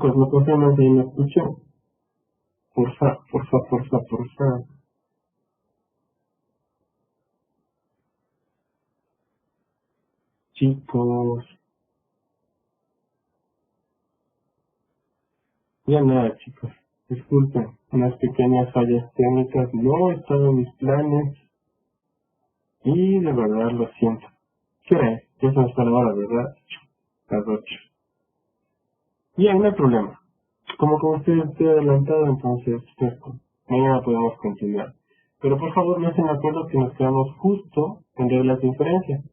chicos, no pasemos ahí, ¿me escuchan? Porfa. Chicos. Ya nada, chicos. Disculpen, unas pequeñas fallas técnicas. No estaban en mis planes. Y de verdad lo siento. ¿Qué hora es? Ya se me está la hora, ¿verdad? Las 8. Bien, no hay problema. Como ustedes estoy adelantado, entonces, mañana podemos continuar. Pero por favor, no se me acuerdo que nos quedamos justo en reglas de inferencia.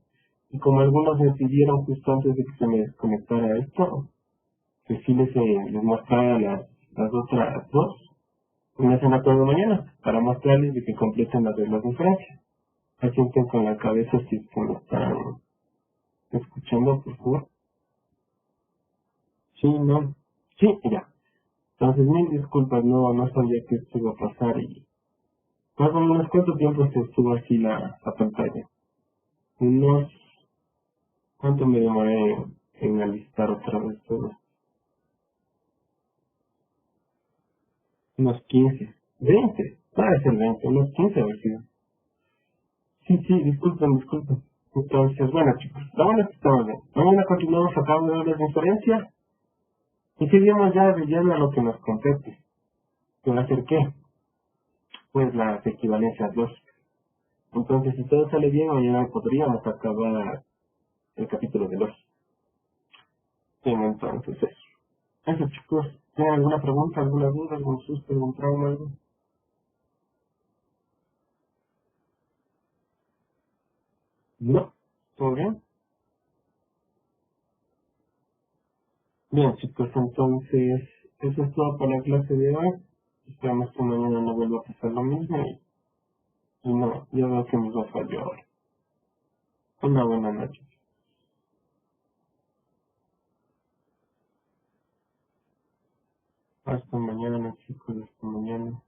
Y como algunos me pidieron justo antes de que se me desconectara esto, que sí les mostrara las otras dos, y me hacen acuerdo mañana, para mostrarles de que completen las reglas de inferencia. Asienten con la cabeza si es que me están escuchando, por favor. Sí, no. Sí, ya. Entonces, mil disculpas, no sabía que esto iba a pasar y más o menos cuánto tiempo se estuvo así la pantalla. Unos, ¿cuánto me demoré en alistar otra vez todo? Unos 15, 20, puede ser 20, unos 15 haber sido. Sí, disculpen. Entonces, bueno chicos, la buena es que estamos bien. Mañana continuamos acá de las diferencias y seguimos ya de lleno a lo que nos compete. ¿Que va a ser qué? Pues las equivalencias lógicas. Entonces, si todo sale bien, mañana podríamos acabar el capítulo de lógica. Bien, entonces eso chicos. ¿Tienen alguna pregunta, alguna duda, algún susto, algún trauma, algo? No. ¿Todo bien? Bien chicos, entonces eso es todo para la clase de hoy. Esperamos que mañana no vuelva a pasar lo mismo y no, yo veo que nos va a fallar ahora. Una buena noche. Hasta mañana chicos, hasta mañana.